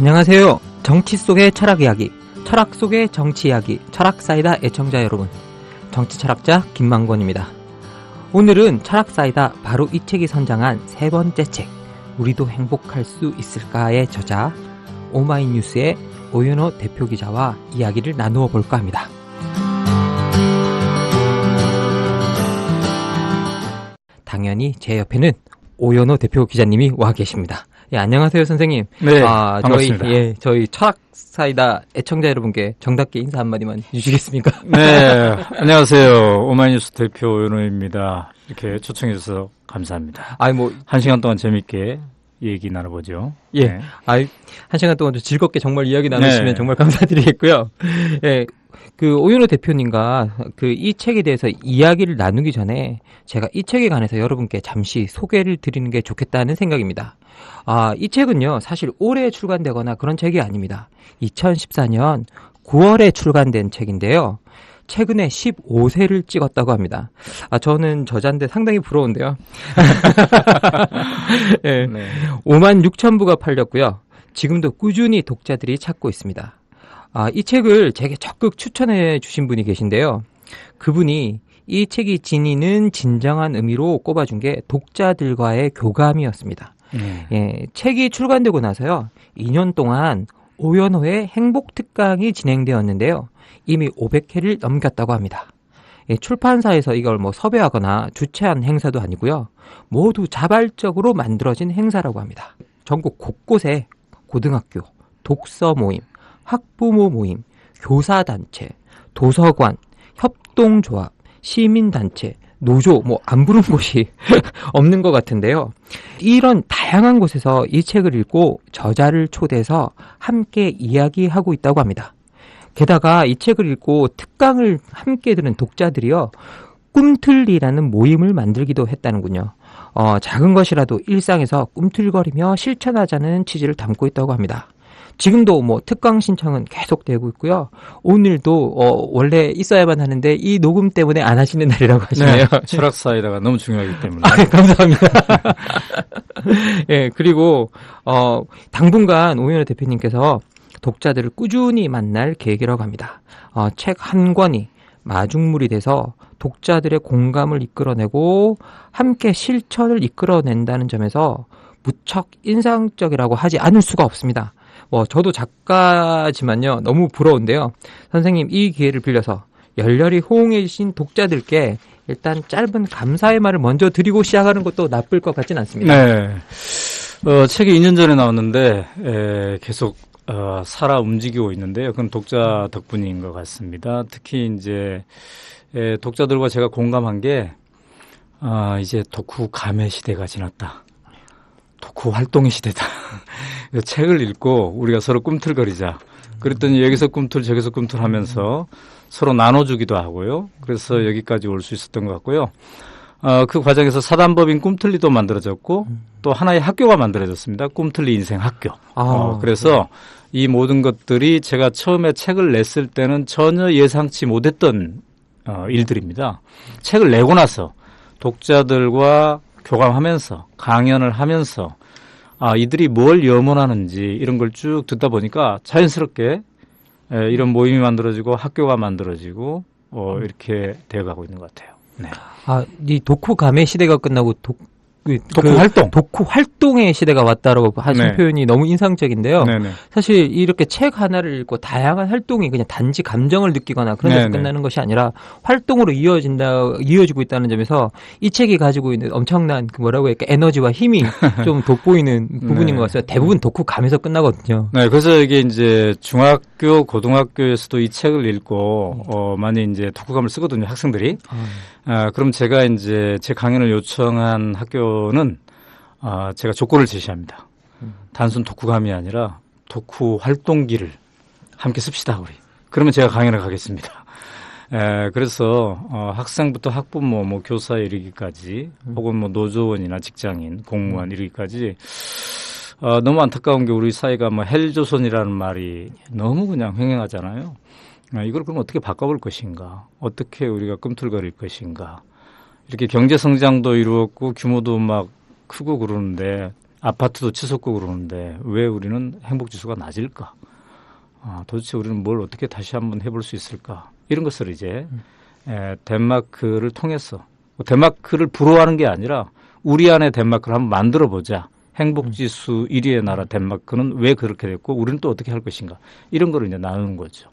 안녕하세요. 정치 속의 철학 이야기, 철학 속의 정치 이야기, 철학사이다 애청자 여러분. 정치 철학자 김만권입니다. 오늘은 철학사이다 바로 이 책이 선정한 세 번째 책, 우리도 행복할 수 있을까의 저자 오마이뉴스의 오연호 대표 기자와 이야기를 나누어 볼까 합니다. 당연히 제 옆에는 오연호 대표 기자님이 와 계십니다. 예, 안녕하세요, 선생님. 네, 반갑습니다. 저희 철학사이다 애청자 여러분께 정답게 인사 한마디만 주시겠습니까? 네, 안녕하세요. 오마이뉴스 대표 오연호입니다. 이렇게 초청해 주셔서 감사합니다. 한 시간 동안 재밌게 얘기 나눠보죠. 예. 네. 한 시간 동안 즐겁게 정말 이야기 나누시면 정말 감사드리겠고요. 예. 오연호 대표님과 이 책에 대해서 이야기를 나누기 전에 제가 이 책에 관해서 여러분께 잠시 소개를 드리는 게 좋겠다는 생각입니다. 이 책은요, 사실 올해 출간되거나 그런 책이 아닙니다. 2014년 9월에 출간된 책인데요. 최근에 15세를 찍었다고 합니다. 저는 저자인데 상당히 부러운데요. 네. 5만 6천 부가 팔렸고요. 지금도 꾸준히 독자들이 찾고 있습니다. 이 책을 제게 적극 추천해 주신 분이 계신데요. 그분이 이 책이 지니는 진정한 의미로 꼽아준 게 독자들과의 교감이었습니다. 예, 책이 출간되고 나서요, 2년 동안 오연호의 행복 특강이 진행되었는데요. 이미 500회를 넘겼다고 합니다. 예, 출판사에서 이걸 섭외하거나 주최한 행사도 아니고요. 모두 자발적으로 만들어진 행사라고 합니다. 전국 곳곳에 고등학교, 독서 모임, 학부모 모임, 교사단체, 도서관, 협동조합, 시민단체, 노조, 안 부른 곳이 없는 것 같은데요. 이런 다양한 곳에서 이 책을 읽고 저자를 초대해서 함께 이야기하고 있다고 합니다. 게다가 이 책을 읽고 특강을 함께 들은 독자들이요, 꿈틀리라는 모임을 만들기도 했다는군요. 작은 것이라도 일상에서 꿈틀거리며 실천하자는 취지를 담고 있다고 합니다. 지금도 특강 신청은 계속되고 있고요. 오늘도 원래 있어야만 하는데 이 녹음 때문에 안 하시는 날이라고 하시네요. 네, 철학사이다가 너무 중요하기 때문에. 감사합니다. 예, 그리고 당분간 오연호 대표님께서 독자들을 꾸준히 만날 계획이라고 합니다. 책 한 권이 마중물이 돼서 독자들의 공감을 이끌어내고 함께 실천을 이끌어낸다는 점에서 무척 인상적이라고 하지 않을 수가 없습니다. 저도 작가지만요, 너무 부러운데요. 선생님, 이 기회를 빌려서 열렬히 호응해 주신 독자들께 일단 짧은 감사의 말을 먼저 드리고 시작하는 것도 나쁠 것 같진 않습니다. 네. 책이 2년 전에 나왔는데 계속 살아 움직이고 있는데요. 그건 독자 덕분인 것 같습니다. 특히 이제 독자들과 제가 공감한 게 이제 독후 감의 시대가 지났다. 독후 활동의 시대다. 책을 읽고 우리가 서로 꿈틀거리자. 그랬더니 여기서 꿈틀 저기서 꿈틀 하면서 서로 나눠주기도 하고요. 그래서 여기까지 올 수 있었던 것 같고요. 그 과정에서 사단법인 꿈틀리도 만들어졌고 또 하나의 학교가 만들어졌습니다. 꿈틀리 인생 학교. 그래서 이 모든 것들이 제가 처음에 책을 냈을 때는 전혀 예상치 못했던 일들입니다. 책을 내고 나서 독자들과 교감하면서 강연을 하면서 이들이 뭘 염원하는지 이런 걸 쭉 듣다 보니까 자연스럽게 이런 모임이 만들어지고 학교가 만들어지고 이렇게 되어가고 있는 것 같아요. 네. 이 독후 감의 시대가 끝나고 독후 활동의 시대가 왔다라고 하신 네. 표현이 너무 인상적인데요. 네네. 사실 이렇게 책 하나를 읽고 다양한 활동이 그냥 단지 감정을 느끼거나 그런 데서 끝나는 것이 아니라 활동으로 이어지고 있다는 점에서 이 책이 가지고 있는 엄청난 에너지와 힘이 좀 돋보이는 부분인 것 같아요. 대부분 독후 감에서 끝나거든요. 네, 그래서 이게 이제 중학교, 고등학교에서도 이 책을 읽고 많이 이제 독후감을 쓰거든요, 학생들이. 그럼 제가 이제 제 강연을 요청한 학교는 제가 조건을 제시합니다. 단순 독후감이 아니라 독후 활동기를 함께 씁시다, 우리. 그러면 제가 강연을 가겠습니다. 그래서 학생부터 학부모, 교사에 이르기까지 혹은 노조원이나 직장인, 공무원 이르기까지 너무 안타까운 게 우리 사회가 헬조선이라는 말이 너무 그냥 횡행하잖아요. 이걸 그럼 어떻게 바꿔볼 것인가? 어떻게 우리가 꿈틀거릴 것인가? 이렇게 경제 성장도 이루었고 규모도 막 크고 그러는데 아파트도 치솟고 그러는데 왜 우리는 행복지수가 낮을까? 도대체 우리는 뭘 어떻게 다시 한번 해볼 수 있을까? 이런 것을 이제 덴마크를 통해서 덴마크를 부러워하는 게 아니라 우리 안에 덴마크를 한번 만들어 보자. 행복지수 1위의 나라 덴마크는 왜 그렇게 됐고 우리는 또 어떻게 할 것인가 이런 거를 이제 나누는 거죠.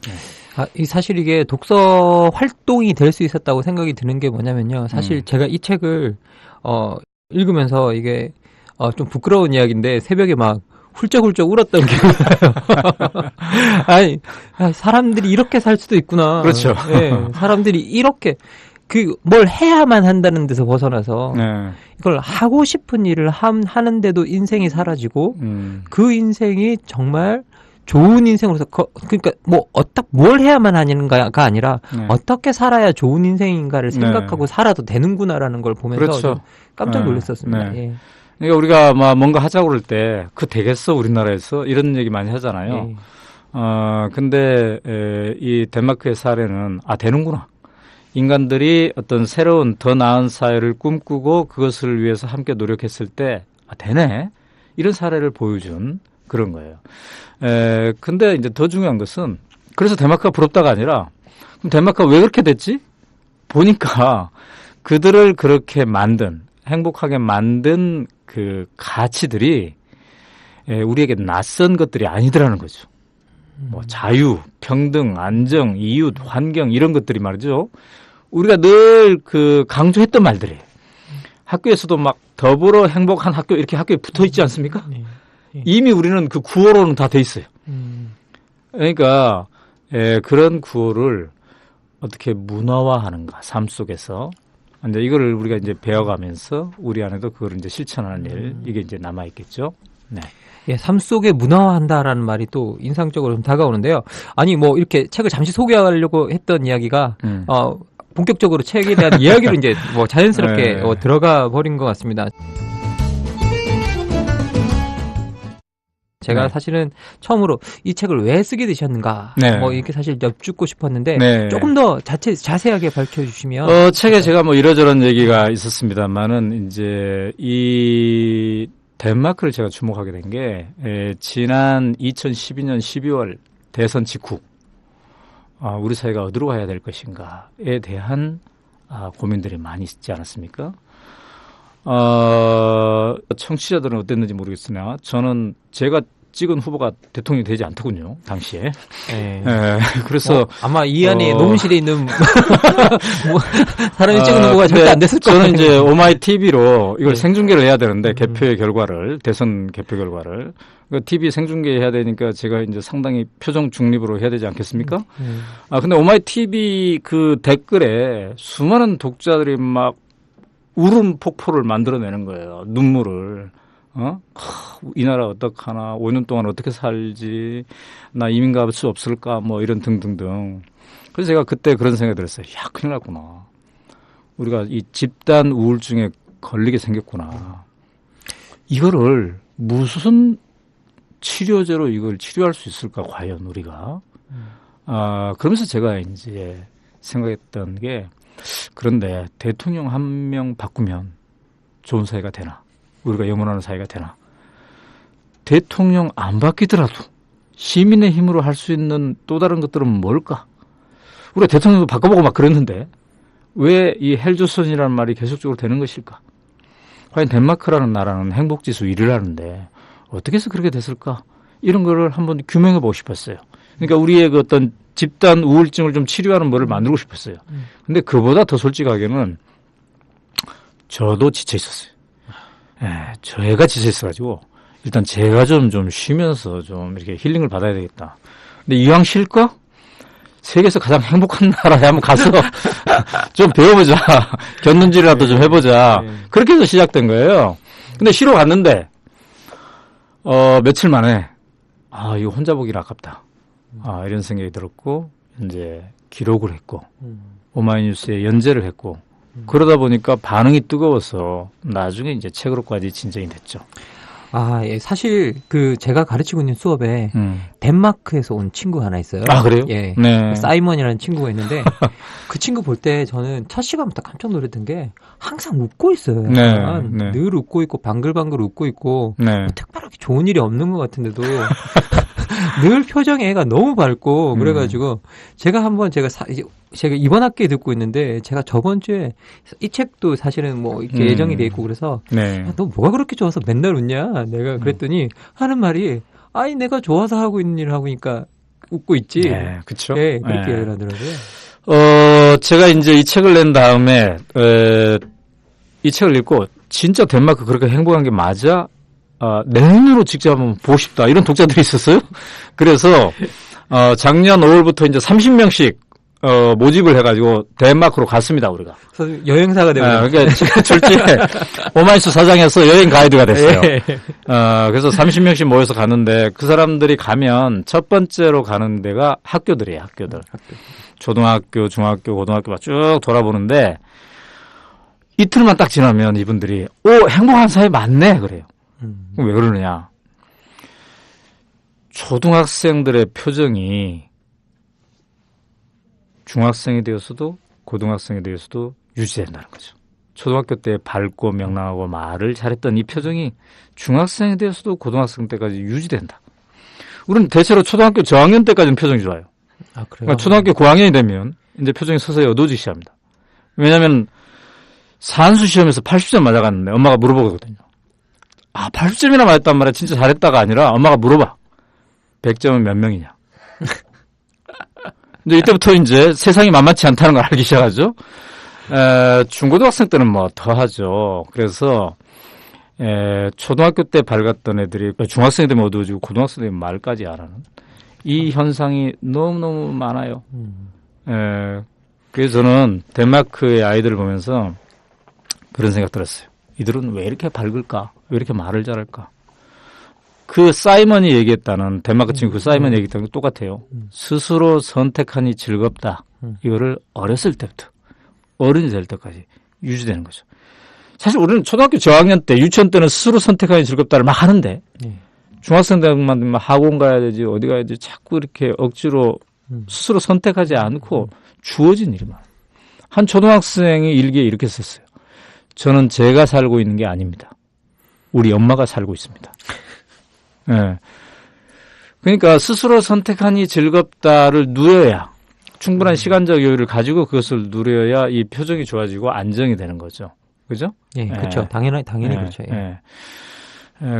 사실 이게 독서 활동이 될 수 있었다고 생각이 드는 게 뭐냐면요. 사실 제가 이 책을 읽으면서 이게 좀 부끄러운 이야기인데 새벽에 막 훌쩍훌쩍 울었던 기억이 나요. 아니, 사람들이 이렇게 살 수도 있구나. 그렇죠. 네, 사람들이 이렇게 뭘 해야만 한다는 데서 벗어나서 이걸 하고 싶은 일을 하는데도 인생이 사라지고 그 인생이 정말 좋은 인생으로서 그러니까 뭘 해야만 하는가가 아니라 어떻게 살아야 좋은 인생인가를 생각하고 살아도 되는구나라는 걸 보면서 그렇죠. 깜짝 놀랐었습니다. 예. 그러니까 우리가 뭔가 하자고 그럴 때 되겠어 우리나라에서 이런 얘기 많이 하잖아요. 근데 이 덴마크의 사례는 되는구나. 인간들이 어떤 새로운 더 나은 사회를 꿈꾸고 그것을 위해서 함께 노력했을 때 되네. 이런 사례를 보여준 그런 거예요. 근데 이제 더 중요한 것은 그래서 덴마크가 부럽다가 아니라 그럼 덴마크가 왜 그렇게 됐지? 보니까 그들을 그렇게 행복하게 만든 그 가치들이 우리에게 낯선 것들이 아니더라는 거죠. 자유, 평등, 안정, 이웃, 환경 이런 것들이 말이죠. 우리가 늘 강조했던 말들이에요. 학교에서도 막 더불어 행복한 학교 이렇게 학교에 붙어 있지 않습니까? 이미 우리는 그 구호로는 다 돼 있어요. 그러니까 그런 구호를 어떻게 문화화하는가 삶 속에서 이제 이거를 우리가 이제 배워가면서 우리 안에도 그걸 이제 실천하는 일 이게 이제 남아 있겠죠. 네. 예, 삶 속에 문화화한다라는 말이 또 인상적으로 좀 다가오는데요. 아니 이렇게 책을 잠시 소개하려고 했던 이야기가 본격적으로 책에 대한 이야기로 이제 자연스럽게 들어가 버린 것 같습니다. 제가 사실은 처음으로 이 책을 왜 쓰게 되셨는가 이렇게 사실 여쭙고 싶었는데 조금 더 자세하게 밝혀주시면 책에 제가 이러저런 얘기가 있었습니다만은 이제 이 덴마크를 제가 주목하게 된 게 지난 2012년 12월 대선 직후 우리 사회가 어디로 가야 될 것인가에 대한 고민들이 많이 있지 않았습니까? 청취자들은 어땠는지 모르겠으나 저는 제가 찍은 후보가 대통령이 되지 않더군요, 당시에. 그래서 아마 이 안에 녹음실에 있는 사람이 찍은 후보가 절대 안 됐을 거예요. 저는 이제 오마이 TV로 이걸 생중계를 해야 되는데 개표의 결과를 대선 개표 결과를 TV 생중계해야 되니까 제가 이제 상당히 표정 중립으로 해야 되지 않겠습니까? 근데 오마이 TV 그 댓글에 수많은 독자들이 막 울음 폭포를 만들어내는 거예요. 눈물을. 이 나라 어떡하나, 5년 동안 어떻게 살지, 나 이민 갈 수 없을까, 이런 등등등. 그래서 제가 그때 그런 생각이 들었어요. 큰일 났구나. 우리가 이 집단 우울증에 걸리게 생겼구나. 이거를 무슨 치료제로 이걸 치료할 수 있을까, 과연 우리가. 그러면서 제가 이제 생각했던 게, 그런데 대통령 한 명 바꾸면 좋은 사회가 되나? 우리가 영원하는 사회가 되나? 대통령 안 바뀌더라도 시민의 힘으로 할 수 있는 또 다른 것들은 뭘까? 우리가 대통령도 바꿔보고 막 그랬는데 왜 이 헬조선이라는 말이 계속적으로 되는 것일까? 과연 덴마크라는 나라는 행복지수 1위를 하는데 어떻게 해서 그렇게 됐을까? 이런 거를 한번 규명해보고 싶었어요. 그러니까 우리의 그 어떤 집단 우울증을 좀 치료하는 뭐를 만들고 싶었어요. 근데 그보다 더 솔직하게는 저도 지쳐 있었어요. 저희가 지쳐 있어가지고 일단 제가 좀 쉬면서 좀 이렇게 힐링을 받아야 되겠다. 근데 이왕 쉴까? 세계에서 가장 행복한 나라에 한번 가서 좀 배워보자. 곁눈질이라도 좀 해보자. 그렇게 해서 시작된 거예요. 근데 쉬러 갔는데 며칠 만에 이거 혼자 보기는 아깝다. 이런 생각이 들었고 이제 기록을 했고 오마이뉴스에 연재를 했고 그러다 보니까 반응이 뜨거워서 나중에 이제 책으로까지 진전이 됐죠. 예, 사실 제가 가르치고 있는 수업에 덴마크에서 온 친구 하나 있어요. 아, 그래요? 예. 네. 사이먼이라는 친구가 있는데 그 친구 볼 때 저는 첫 시간부터 깜짝 놀랐던 게 항상 웃고 있어요. 약간. 네. 늘 웃고 있고 방글방글 웃고 있고 네. 특별하게 좋은 일이 없는 것 같은데도 늘 표정이 애가 너무 밝고 그래가지고 제가 한번 제가 이번 학기에 듣고 있는데 제가 저번 주에 이 책도 사실은 뭐 이렇게 예정이 돼 있고 그래서 네. 너 뭐가 그렇게 좋아서 맨날 웃냐? 내가 그랬더니 하는 말이 아니 내가 좋아서 하고 있는 일을 하고니까 웃고 있지. 네, 그렇죠. 네, 그렇게 얘기를 하더라고요. 제가 이제 이 책을 낸 다음에 이 책을 읽고 진짜 덴마크 그렇게 행복한 게 맞아? 내 눈으로 직접 한번 보고 싶다. 이런 독자들이 있었어요. 그래서 작년 5월부터 이제 30명씩 모집을 해가지고 덴마크로 갔습니다, 우리가. 그래서 여행사가 되고. 그러니까 제가 졸지에 오마이스 사장에서 여행 가이드가 됐어요. 예. 그래서 30명씩 모여서 가는데 그 사람들이 가면 첫 번째로 가는 데가 학교들이에요, 학교들. 초등학교, 중학교, 고등학교 막 쭉 돌아보는데 이틀만 딱 지나면 이분들이 행복한 사회 맞네 그래요. 왜 그러느냐? 초등학생들의 표정이 중학생이 되어서도 고등학생이 되어서도 유지된다는 거죠. 초등학교 때 밝고 명랑하고 말을 잘했던 이 표정이 중학생이 되어서도 고등학생 때까지 유지된다. 우리는 대체로 초등학교 저학년 때까지는 표정이 좋아요. 아, 그래요? 그러니까 초등학교 고학년이 되면 이제 표정이 서서히 어두워지기 시작합니다. 왜냐하면 산수 시험에서 80점 맞아갔는데 엄마가 물어보거든요. 80점이나 맞았단 말이야. 진짜 잘했다가 아니라 엄마가 물어봐. 100점은 몇 명이냐. 근데 이때부터 이제 세상이 만만치 않다는 걸 알기 시작하죠. 중고등학생 때는 뭐 더 하죠. 그래서 초등학교 때 밝았던 애들이 중학생이 되면 어두워지고 고등학생이 되면 말까지 안 하는 이 현상이 너무너무 많아요. 그래서 저는 덴마크의 아이들을 보면서 그런 생각 들었어요. 이들은 왜 이렇게 밝을까? 왜 이렇게 말을 잘할까? 그 사이먼이 얘기했다는 덴마크 친구 그 사이먼이 얘기했다는 게 똑같아요. 스스로 선택하니 즐겁다. 이거를 어렸을 때부터 어른이 될 때까지 유지되는 거죠. 사실 우리는 초등학교 저학년 때 유치원 때는 스스로 선택하니 즐겁다를 막 하는데 중학생 때만 되면 학원 가야 되지 어디 가야 되지 자꾸 이렇게 억지로 스스로 선택하지 않고 주어진 일만. 한 초등학생이 일기에 이렇게 썼어요. 저는 제가 살고 있는 게 아닙니다. 우리 엄마가 살고 있습니다. 네. 그러니까 스스로 선택하니 즐겁다를 누려야 충분한 시간적 여유를 가지고 그것을 누려야 이 표정이 좋아지고 안정이 되는 거죠. 그죠? 예, 그렇죠. 당연히 그렇죠. 예.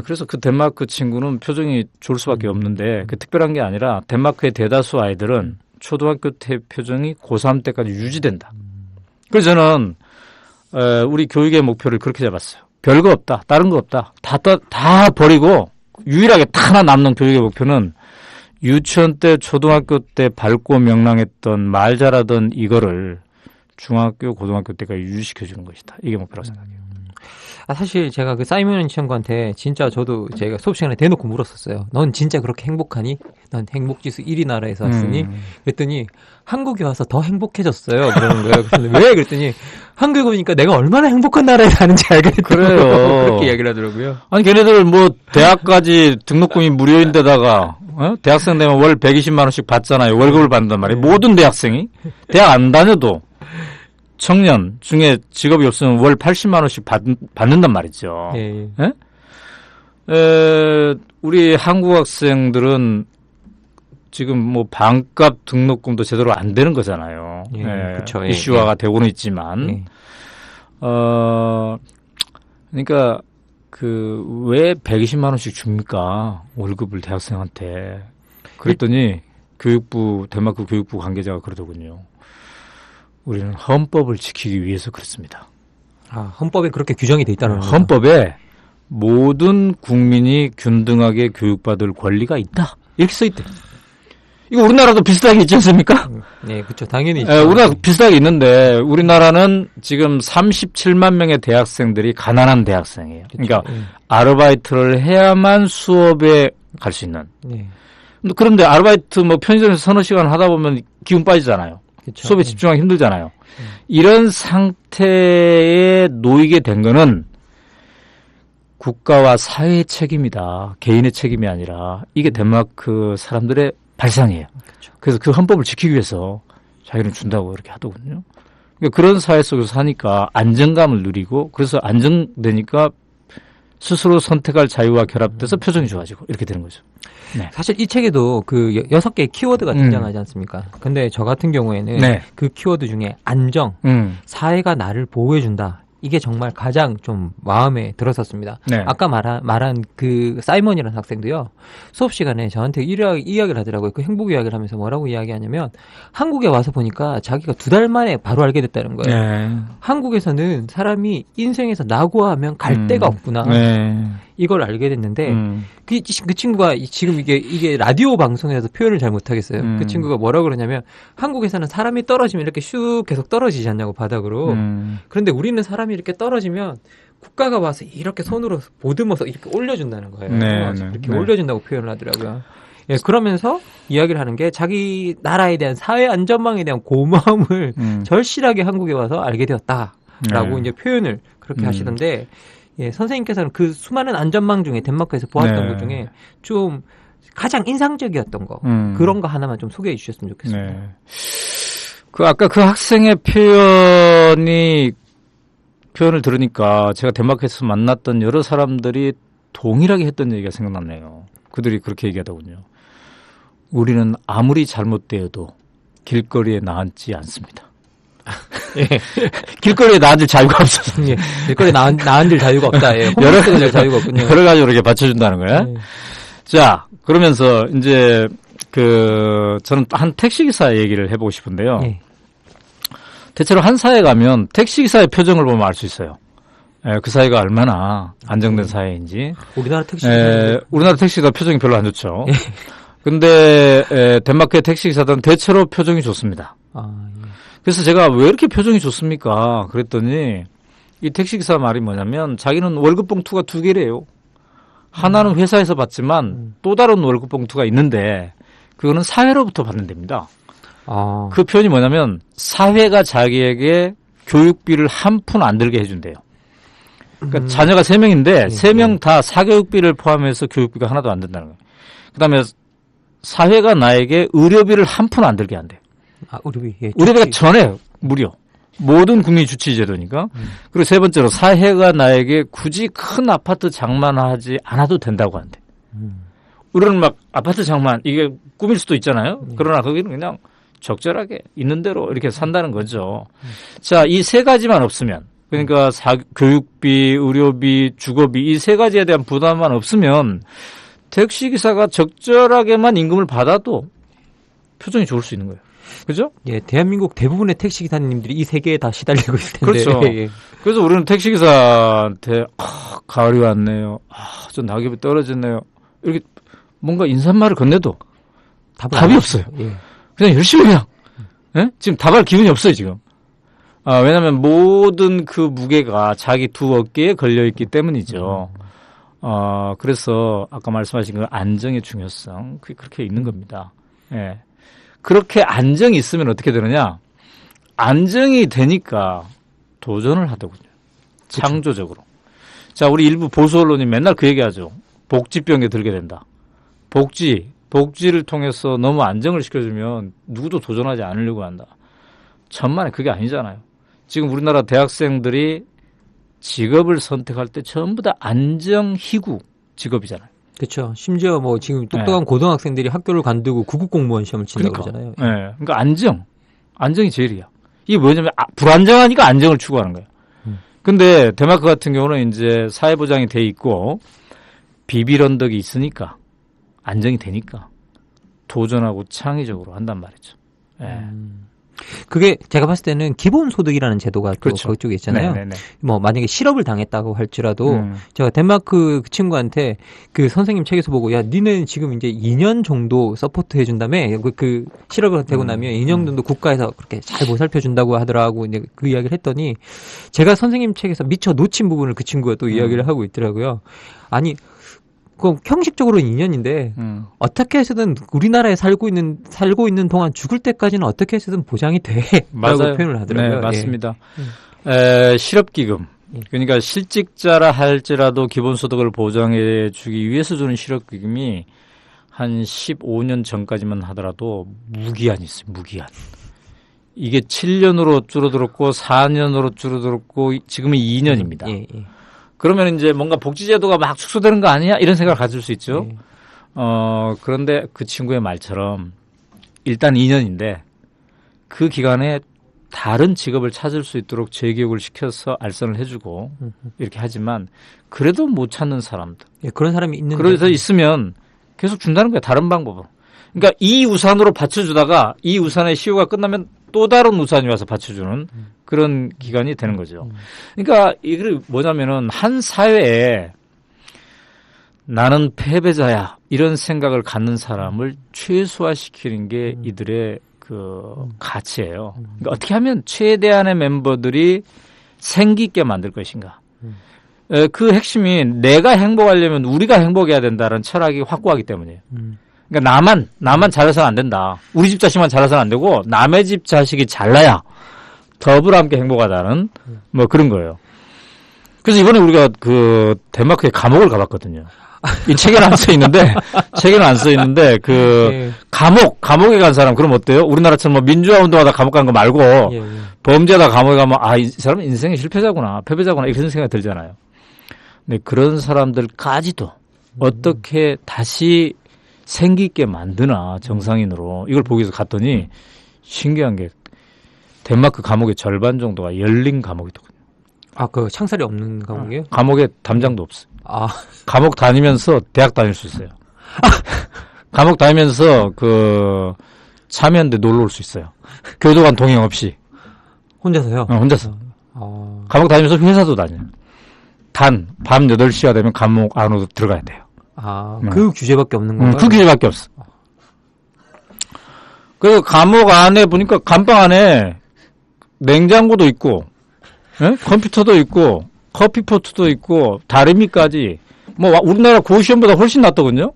그래서 그 덴마크 친구는 표정이 좋을 수밖에 없는데 그 특별한 게 아니라 덴마크의 대다수 아이들은 초등학교 때 표정이 고3 때까지 유지된다. 그래서 저는 우리 교육의 목표를 그렇게 잡았어요. 별거 없다. 다른 거 없다. 다 버리고 유일하게 하나 남는 교육의 목표는 유치원 때 초등학교 때 밝고 명랑했던 말 잘하던 이거를 중학교 고등학교 때까지 유지시켜주는 것이다. 이게 목표라고 생각해요. 사실 제가 그 사이먼 친구한테 진짜 저도 제가 수업 시간에 대놓고 물었었어요. 넌 진짜 그렇게 행복하니? 넌 행복지수 1위 나라에서 왔으니? 그랬더니 한국에 와서 더 행복해졌어요. 그러는 거예요. 그래서 왜? 그랬더니 한국에 오니까 내가 얼마나 행복한 나라에 사는지 알겠더라고요. 그래요. 그렇게 이야기를 하더라고요. 아니 걔네들 뭐 대학까지 등록금이 무료인데다가 대학생 되면 월 120만 원씩 받잖아요. 월급을 받는단 말이에요. 모든 대학생이 대학 안 다녀도 청년 중에 직업이 없으면 월 80만 원씩 받는단 말이죠. 예. 우리 한국 학생들은 지금 뭐 반값 등록금도 제대로 안 되는 거잖아요. 그렇죠. 이슈화가 되고는 있지만, 그러니까 왜 120만 원씩 줍니까 월급을 대학생한테? 그랬더니 덴마크 교육부 관계자가 그러더군요. 우리는 헌법을 지키기 위해서 그렇습니다. 헌법에 그렇게 규정이 돼 있다는 거죠. 헌법에 모든 국민이 균등하게 교육받을 권리가 있다. 이렇게 써 있대. 이거 우리나라도 비슷하게 있지 않습니까? 네, 그렇죠. 당연히 있죠. 우리나라 비슷하게 있는데 우리나라는 지금 37만 명의 대학생들이 가난한 대학생이에요. 그러니까 아르바이트를 해야만 수업에 갈 수 있는. 그런데 아르바이트 뭐 편의점에서 서너 시간 하다 보면 기운 빠지잖아요. 그쵸. 수업에 집중하기 힘들잖아요. 이런 상태에 놓이게 된 거는 국가와 사회의 책임이다. 개인의 책임이 아니라 이게 덴마크 사람들의 발상이에요. 그렇죠. 그래서 그 헌법을 지키기 위해서 자기는 준다고 이렇게 하더군요. 그러니까 그런 사회 속에서 사니까 안정감을 누리고 그래서 안정되니까 스스로 선택할 자유와 결합돼서 표정이 좋아지고 이렇게 되는 거죠. 네. 사실 이 책에도 그 6개의 키워드가 등장하지 않습니까? 근데 저 같은 경우에는 네. 그 키워드 중에 안정, 사회가 나를 보호해준다. 이게 정말 가장 좀 마음에 들었었습니다. 네. 아까 말한 그 사이먼이라는 학생도요. 수업 시간에 저한테 이야기를 하더라고요. 그 행복 이야기를 하면서 뭐라고 이야기하냐면 한국에 와서 보니까 자기가 2달 만에 바로 알게 됐다는 거예요. 네. 한국에서는 사람이 인생에서 낙오하면 갈 데가 없구나. 네. 이걸 알게 됐는데 그 친구가 지금 이게 라디오 방송에서 표현을 잘 못하겠어요. 그 친구가 뭐라 그러냐면 한국에서는 사람이 떨어지면 이렇게 슉 계속 떨어지지 않냐고 바닥으로. 그런데 우리는 사람이 이렇게 떨어지면 국가가 와서 이렇게 손으로 보듬어서 이렇게 올려준다는 거예요. 네, 이렇게 네. 올려준다고 표현을 하더라고요. 예, 그러면서 이야기를 하는 게 자기 나라에 대한 사회 안전망에 대한 고마움을 절실하게 한국에 와서 알게 되었다라고 네. 이제 표현을 그렇게 하시던데 예, 선생님께서는 그 수많은 안전망 중에 덴마크에서 보았던 네. 것 중에 좀 가장 인상적이었던 거 그런 거 하나만 좀 소개해 주셨으면 좋겠습니다. 네. 그 아까 그 학생의 표현을 들으니까 제가 덴마크에서 만났던 여러 사람들이 동일하게 했던 얘기가 생각났네요. 그들이 그렇게 얘기하더군요. 우리는 아무리 잘못되어도 길거리에 나앉지 않습니다. 예. 길거리에 나앉을 자유가 없어서. 예. 길거리에 나앉을 자유가 없다. 예. 홈리스를 자유가 없군요. 여러 가지로 이렇게 받쳐준다는 거야. 예. 자, 그러면서 이제 저는 한 택시기사 얘기를 해보고 싶은데요. 예. 대체로 한 사회에 가면 택시기사의 표정을 보면 알 수 있어요. 그 사회가 얼마나 안정된 사회인지. 우리나라 택시 우리나라 택시가 표정이 별로 안 좋죠. 근데 덴마크의 택시기사들은 대체로 표정이 좋습니다. 아, 예. 그래서 제가 왜 이렇게 표정이 좋습니까? 그랬더니 이 택시기사 말이 뭐냐면 자기는 월급 봉투가 2개래요. 하나는 회사에서 받지만 또 다른 월급 봉투가 있는데 그거는 사회로부터 받는 됩니다. 아. 그 표현이 뭐냐면 사회가 자기에게 교육비를 한 푼 안 들게 해준대요. 그러니까 자녀가 3명인데 3명 다 사교육비를 포함해서 교육비가 하나도 안 든다는 거예요. 그다음에 사회가 나에게 의료비를 한 푼 안 들게 한대요. 아, 의료비. 예, 의료비가 전에 무료. 모든 국민 주치 제도니까. 그리고 세 번째로 사회가 나에게 굳이 큰 아파트 장만하지 않아도 된다고 한대. 우리는 막 아파트 장만 이게 꿈일 수도 있잖아요. 그러나 거기는 그냥 적절하게 있는 대로 이렇게 산다는 거죠. 자, 이 3가지만 없으면 그러니까 교육비, 의료비, 주거비 이 3가지에 대한 부담만 없으면 택시기사가 적절하게만 임금을 받아도 표정이 좋을 수 있는 거예요. 그죠? 예, 대한민국 대부분의 택시 기사님들이 이 3개에 다 시달리고 있을 텐데. 그렇죠. 예, 예. 그래서 우리는 택시기사한테 가을이 왔네요. 좀 낙엽이 떨어졌네요. 이렇게 뭔가 인사말을 건네도 답이 없어요. 예. 그냥 열심히 그냥. 예? 지금 답할 기운이 없어요, 지금. 왜냐하면 모든 그 무게가 자기 2 어깨에 걸려있기 때문이죠. 그래서 아까 말씀하신 그 안정의 중요성, 그게 그렇게 있는 겁니다. 예. 그렇게 안정이 있으면 어떻게 되느냐? 안정이 되니까 도전을 하더군요. 그쵸. 창조적으로. 자, 우리 일부 보수 언론이 맨날 그 얘기하죠. 복지병에 들게 된다. 복지를 통해서 너무 안정을 시켜주면 누구도 도전하지 않으려고 한다. 천만에 그게 아니잖아요. 지금 우리나라 대학생들이 직업을 선택할 때 전부 다 안정희구 직업이잖아요. 그렇죠. 심지어 뭐 지금 똑똑한 고등학생들이 학교를 관두고 구급 공무원 시험을 친다고 그러잖아요. 네. 그러니까 안정이 제일이야. 이게 뭐냐면 불안정하니까 안정을 추구하는 거예요. 근데 덴마크 같은 경우는 이제 사회보장이 돼 있고 비빌 언덕이 있으니까 안정이 되니까 도전하고 창의적으로 한단 말이죠. 네. 그게 제가 봤을 때는 기본소득이라는 제도가 또 그렇죠. 그쪽에 있잖아요. 네네네. 뭐 만약에 실업을 당했다고 할지라도 제가 덴마크 그 친구한테 그 선생님 책에서 보고 야 니는 지금 이제 2년 정도 서포트 해준다며 그 실업을 되고 나면 2년 정도 국가에서 그렇게 잘 보살펴준다고 하더라고 이제 그 이야기를 했더니 제가 선생님 책에서 미처 놓친 부분을 그 친구가 또 이야기를 하고 있더라고요. 아니 그 형식적으로는 2년인데 어떻게 해서든 우리나라에 살고 있는 동안 죽을 때까지는 어떻게 해서든 보장이 돼라고 표현을 하더라고요. 네, 맞습니다. 예. 실업기금 그러니까 실직자라 할지라도 기본소득을 보장해 주기 위해서 주는 실업기금이 한 15년 전까지만 하더라도 무기한이 있어요. 무기한. 이게 7년으로 줄어들었고 4년으로 줄어들었고 지금은 2년입니다. 예, 예. 그러면 이제 뭔가 복지제도가 막 축소되는 거 아니냐 이런 생각을 가질 수 있죠. 예. 그런데 그 친구의 말처럼 일단 2년인데 그 기간에 다른 직업을 찾을 수 있도록 재교육을 시켜서 알선을 해주고 이렇게 하지만 그래도 못 찾는 사람들. 예, 그런 사람이 있는데. 그래서 있으면 계속 준다는 거예요. 다른 방법으로. 그러니까 이 우산으로 받쳐주다가 이 우산의 시효가 끝나면 또 다른 우산이 와서 받쳐주는 그런 기간이 되는 거죠. 그러니까 이게 뭐냐면은 한 사회에 나는 패배자야 이런 생각을 갖는 사람을 최소화시키는 게 이들의 그 가치예요. 그러니까 어떻게 하면 최대한의 멤버들이 생기 있게 만들 것인가. 그 핵심이 내가 행복하려면 우리가 행복해야 된다는 철학이 확고하기 때문이에요. 그러니까 나만 잘해서는 안 된다. 우리 집 자식만 잘해서는 안 되고 남의 집 자식이 잘나야 더불어 함께 행복하다는 뭐 그런 거예요. 그래서 이번에 우리가 그 덴마크의 감옥을 가봤거든요. 이 책에는 안 써 있는데 그 예. 감옥에 간 사람 그럼 어때요? 우리나라처럼 뭐 민주화 운동하다 감옥 간 거 말고 예, 예. 범죄하다 감옥에 가면 이 사람은 인생의 실패자구나, 패배자구나 이런 생각이 들잖아요. 근데 그런 사람들까지도 어떻게 다시 생기 있게 만드나 정상인으로 이걸 보기 위해서 갔더니 신기한 게 덴마크 감옥의 절반 정도가 열린 감옥이더군요. 아, 그 창살이 없는 감옥이에요? 감옥에 담장도 없어요. 아, 감옥 다니면서 대학 다닐 수 있어요. 감옥 다니면서 그 참여연대 놀러 올 수 있어요. 교도관 동행 없이. 혼자서요? 혼자서. 아, 감옥 다니면서 회사도 다녀요. 단 밤 8시가 되면 감옥 안으로 들어가야 돼요. 그 규제밖에 없는 건가요? 그 규제밖에 없어. 그 감옥 안에 보니까 감방 안에 냉장고도 있고, 예? 컴퓨터도 있고, 커피포트도 있고, 다리미까지. 뭐 우리나라 고시원보다 훨씬 낫더군요.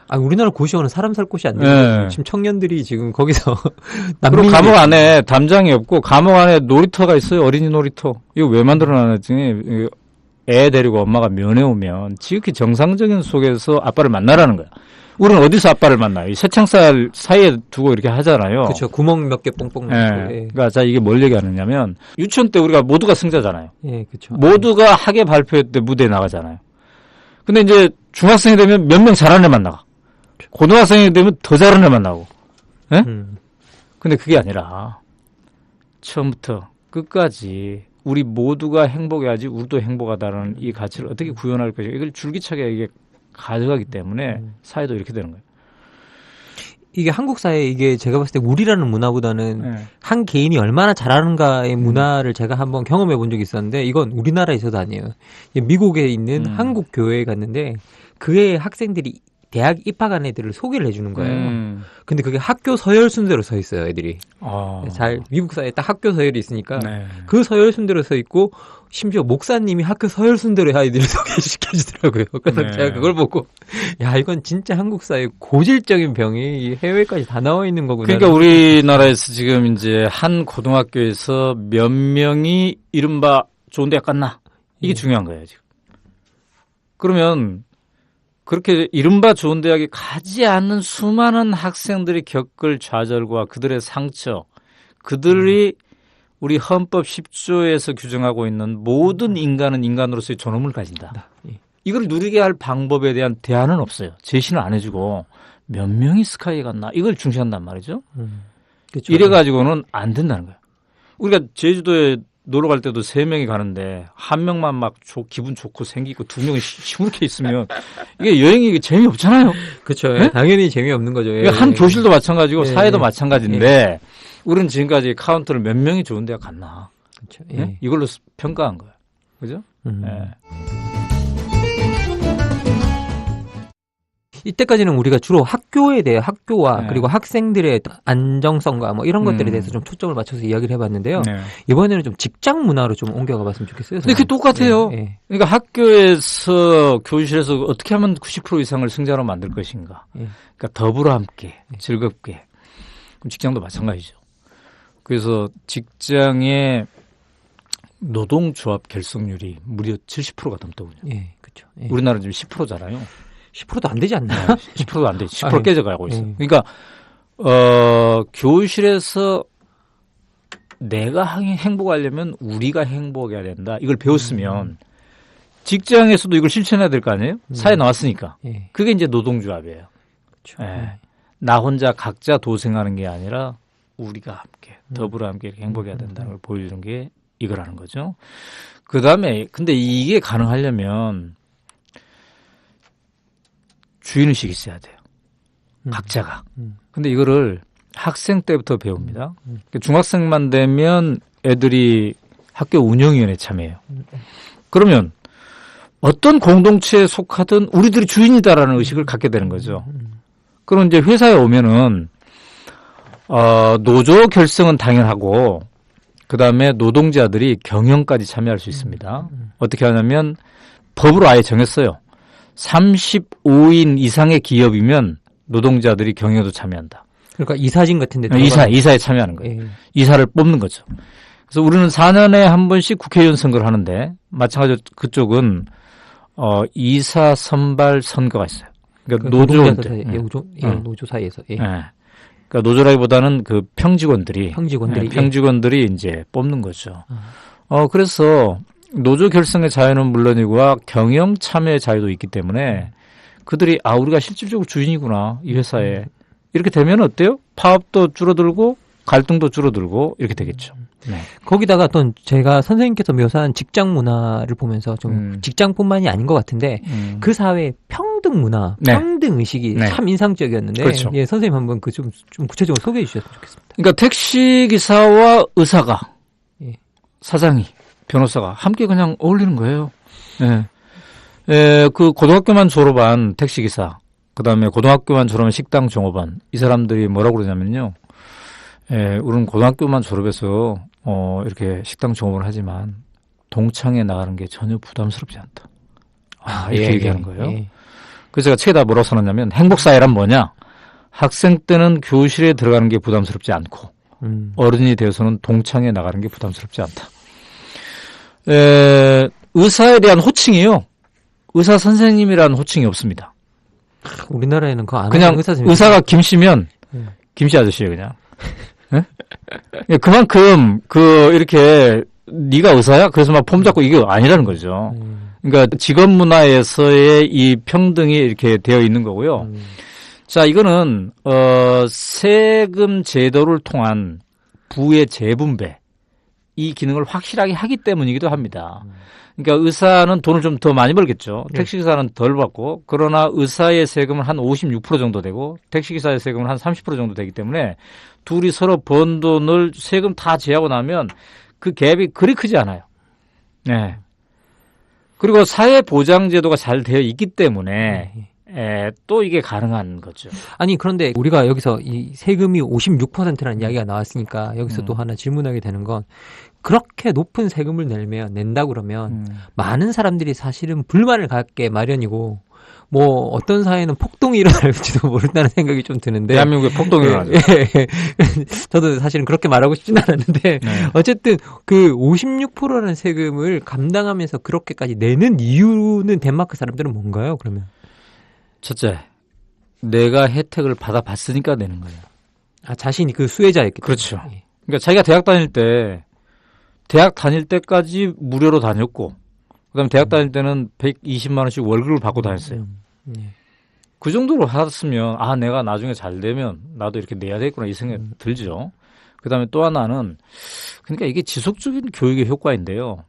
아, 우리나라 고시원은 사람 살 곳이 안 돼요. 네. 지금 청년들이 지금 거기서 그리고 감옥 안에 담장이 없고 감옥 안에 놀이터가 있어요. 어린이 놀이터. 이거 왜 만들어놨지? 애 데리고 엄마가 면회 오면 지극히 정상적인 속에서 아빠를 만나라는 거야. 우리는 어디서 아빠를 만나요? 이 새창살 사이에 두고 이렇게 하잖아요. 그렇죠. 구멍 몇 개 뽕뽕 나고. 예. 그러니까 자 이게 뭘 얘기하느냐면 유치원 때 우리가 모두가 승자잖아요. 예, 그렇죠. 모두가 학예 발표회 때 무대에 나가잖아요. 근데 이제 중학생이 되면 몇 명 잘하는 애만 나가. 고등학생이 되면 더 잘하는 애만 나오고. 예? 근데 그게 아니라 처음부터 끝까지 우리 모두가 행복해야지 우리도 행복하다는 이 가치를 어떻게 구현할 것인가. 이걸 줄기차게 이게 가져가기 때문에 사회도 이렇게 되는 거예요. 이게 한국 사회 이게 제가 봤을 때 우리라는 문화보다는 네. 한 개인이 얼마나 잘하는가의 문화를 제가 한번 경험해 본 적이 있었는데 이건 우리나라에서도 아니에요. 미국에 있는 한국 교회에 갔는데 그의 학생들이 대학 입학한 애들을 소개를 해주는 거예요. 근데 그게 학교 서열 순대로 서 있어요, 애들이. 잘 미국 사회에 딱 학교 서열이 있으니까 네. 그 서열 순대로 서 있고 심지어 목사님이 학교 서열 순대로 아이들을 소개시켜주더라고요. 그래서 네. 제가 그걸 보고 야 이건 진짜 한국 사회 고질적인 병이 이 해외까지 다 나와 있는 거구나. 그러니까 우리나라에서 지금 이제 한 고등학교에서 몇 명이 이른바 좋은 대학 갔나? 이게 중요한 거예요, 지금. 그러면 그렇게 이른바 좋은 대학에 가지 않는 수많은 학생들이 겪을 좌절과 그들의 상처, 그들이 우리 헌법 10조에서 규정하고 있는 모든 인간은 인간으로서의 존엄을 가진다. 이걸 누리게 할 방법에 대한 대안은 없어요. 제시는 안 해주고 몇 명이 스카이에 갔나 이걸 중시한단 말이죠. 그렇죠. 이래가지고는 안 된다는 거예요. 우리가 제주도에 놀러 갈 때도 3명이 가는데 한 명만 막 기분 좋고 생기고 2명이 시무룩해 있으면 이게 여행이 재미없잖아요. 그렇죠. 네? 당연히 재미없는 거죠. 예. 한 교실도 마찬가지고 예. 사회도 마찬가지인데 우리는 지금까지 카운트를 몇 명이 좋은 데가 갔나. 그렇죠. 예? 예. 이걸로 평가한 거예요. 그죠? 예. 이때까지는 우리가 주로 학교에 대해 학교와 네. 그리고 학생들의 안정성과 뭐 이런 것들에 대해서 좀 초점을 맞춰서 이야기를 해봤는데요. 네. 이번에는 좀 직장 문화로 좀 옮겨가 봤으면 좋겠어요. 근데 그게 똑같아요. 예, 예. 그러니까 학교에서 교실에서 어떻게 하면 90% 이상을 승자로 만들 것인가. 예. 그러니까 더불어 함께 즐겁게. 그럼 직장도 마찬가지죠. 그래서 직장에 노동조합 결성률이 무려 70%가 넘더군요. 예, 그렇죠. 예. 우리나라는 지금 10%잖아요. 10%도 안 되지 않나요? 10%도 안 돼. 10% 아니, 깨져가고 있어요. 예. 그러니까 교실에서 내가 행복하려면 우리가 행복해야 된다. 이걸 배웠으면 직장에서도 이걸 실천해야 될 거 아니에요? 사회 나왔으니까. 예. 그게 이제 노동조합이에요. 그렇죠. 예. 나 혼자 각자 도생하는 게 아니라 우리가 함께 더불어 함께 이렇게 행복해야 된다는 걸 보여주는 게 이거라는 거죠. 그다음에 근데 이게 가능하려면 주인의식이 있어야 돼요. 각자가. 근데 이거를 학생 때부터 배웁니다. 중학생만 되면 애들이 학교 운영위원회에 참여해요. 그러면 어떤 공동체에 속하든 우리들이 주인이다라는 의식을 갖게 되는 거죠. 그럼 이제 회사에 오면은 노조 결성은 당연하고 그다음에 노동자들이 경영까지 참여할 수 있습니다. 어떻게 하냐면 법으로 아예 정했어요. 35인 이상의 기업이면 노동자들이 경영에도 참여한다. 그러니까 이사진 같은데 이사에 참여하는 거예요. 예. 이사를 뽑는 거죠. 그래서 우리는 4년에 한 번씩 국회의원 선거를 하는데 마찬가지로 그쪽은 이사 선발 선거가 있어요. 그러니까 노조원들, 노조 사이에서. 예. 그러니까 노조라기보다는 그 평직원들이 평직원들이 이제 뽑는 거죠. 그래서 노조 결성의 자유는 물론이고 경영 참여의 자유도 있기 때문에 그들이 우리가 실질적으로 주인이구나 이 회사에 이렇게 되면 어때요? 파업도 줄어들고 갈등도 줄어들고 이렇게 되겠죠. 네. 거기다가 또 제가 선생님께서 묘사한 직장 문화를 보면서 좀 직장뿐만이 아닌 것 같은데 그 사회의 평등 문화, 네. 평등 의식이 네. 참 인상적이었는데 그렇죠. 예, 선생님 한번 그 좀 구체적으로 소개해 주셨으면 좋겠습니다. 그러니까 택시 기사와 의사가 예. 사장이 변호사가 함께 그냥 어울리는 거예요. 그 고등학교만 졸업한 택시 기사, 그다음에 고등학교만 졸업한 식당 종업원 이 사람들이 뭐라고 그러냐면요. 우리는 고등학교만 졸업해서 이렇게 식당 종업을 하지만 동창회 나가는 게 전혀 부담스럽지 않다. 이렇게 얘기하는 거예요. 예. 그래서 제가 책에다 뭐라고 써놨냐면 행복사회란 뭐냐. 학생 때는 교실에 들어가는 게 부담스럽지 않고 어른이 되어서는 동창회 나가는 게 부담스럽지 않다. 의사에 대한 호칭이요. 의사 선생님이라는 호칭이 없습니다. 우리나라에는 그거 안 그냥 의사가 김씨면 김씨 아저씨예요 그냥. 네? 그만큼 이렇게 네가 의사야? 그래서 막 폼 잡고 이게 아니라는 거죠. 그러니까 직업 문화에서의 이 평등이 이렇게 되어 있는 거고요. 자, 이거는 세금 제도를 통한 부의 재분배 이 기능을 확실하게 하기 때문이기도 합니다. 그러니까 의사는 돈을 좀 더 많이 벌겠죠. 택시기사는 덜 받고 그러나 의사의 세금은 한 56% 정도 되고 택시기사의 세금은 한 30% 정도 되기 때문에 둘이 서로 번 돈을 세금 다 제하고 나면 그 갭이 그리 크지 않아요. 네. 그리고 사회보장제도가 잘 되어 있기 때문에 또 이게 가능한 거죠. 아니 그런데 우리가 여기서 이 세금이 56%라는 이야기가 나왔으니까 여기서 또 하나 질문하게 되는 건 그렇게 높은 세금을 낸다 그러면 많은 사람들이 사실은 불만을 갖게 마련이고 뭐 어떤 사회는 폭동이 일어날지도 모른다는 생각이 좀 드는데 대한민국에 폭동이 일어나죠. 저도 사실은 그렇게 말하고 싶진 않았는데 어쨌든 그 56%라는 세금을 감당하면서 그렇게까지 내는 이유는 덴마크 사람들은 뭔가요? 그러면 첫째, 내가 혜택을 받아봤으니까 내는 거예요. 자신이 그 수혜자였기 때문에. 그렇죠. 그러니까 자기가 대학 다닐 때까지 무료로 다녔고, 그다음에 대학 다닐 때는 120만 원씩 월급을 받고 다녔어요. 그 정도로 하셨으면 내가 나중에 잘 되면 나도 이렇게 내야 되겠구나 이 생각이 들죠. 그다음에 또 하나는 그러니까 이게 지속적인 교육의 효과인데요.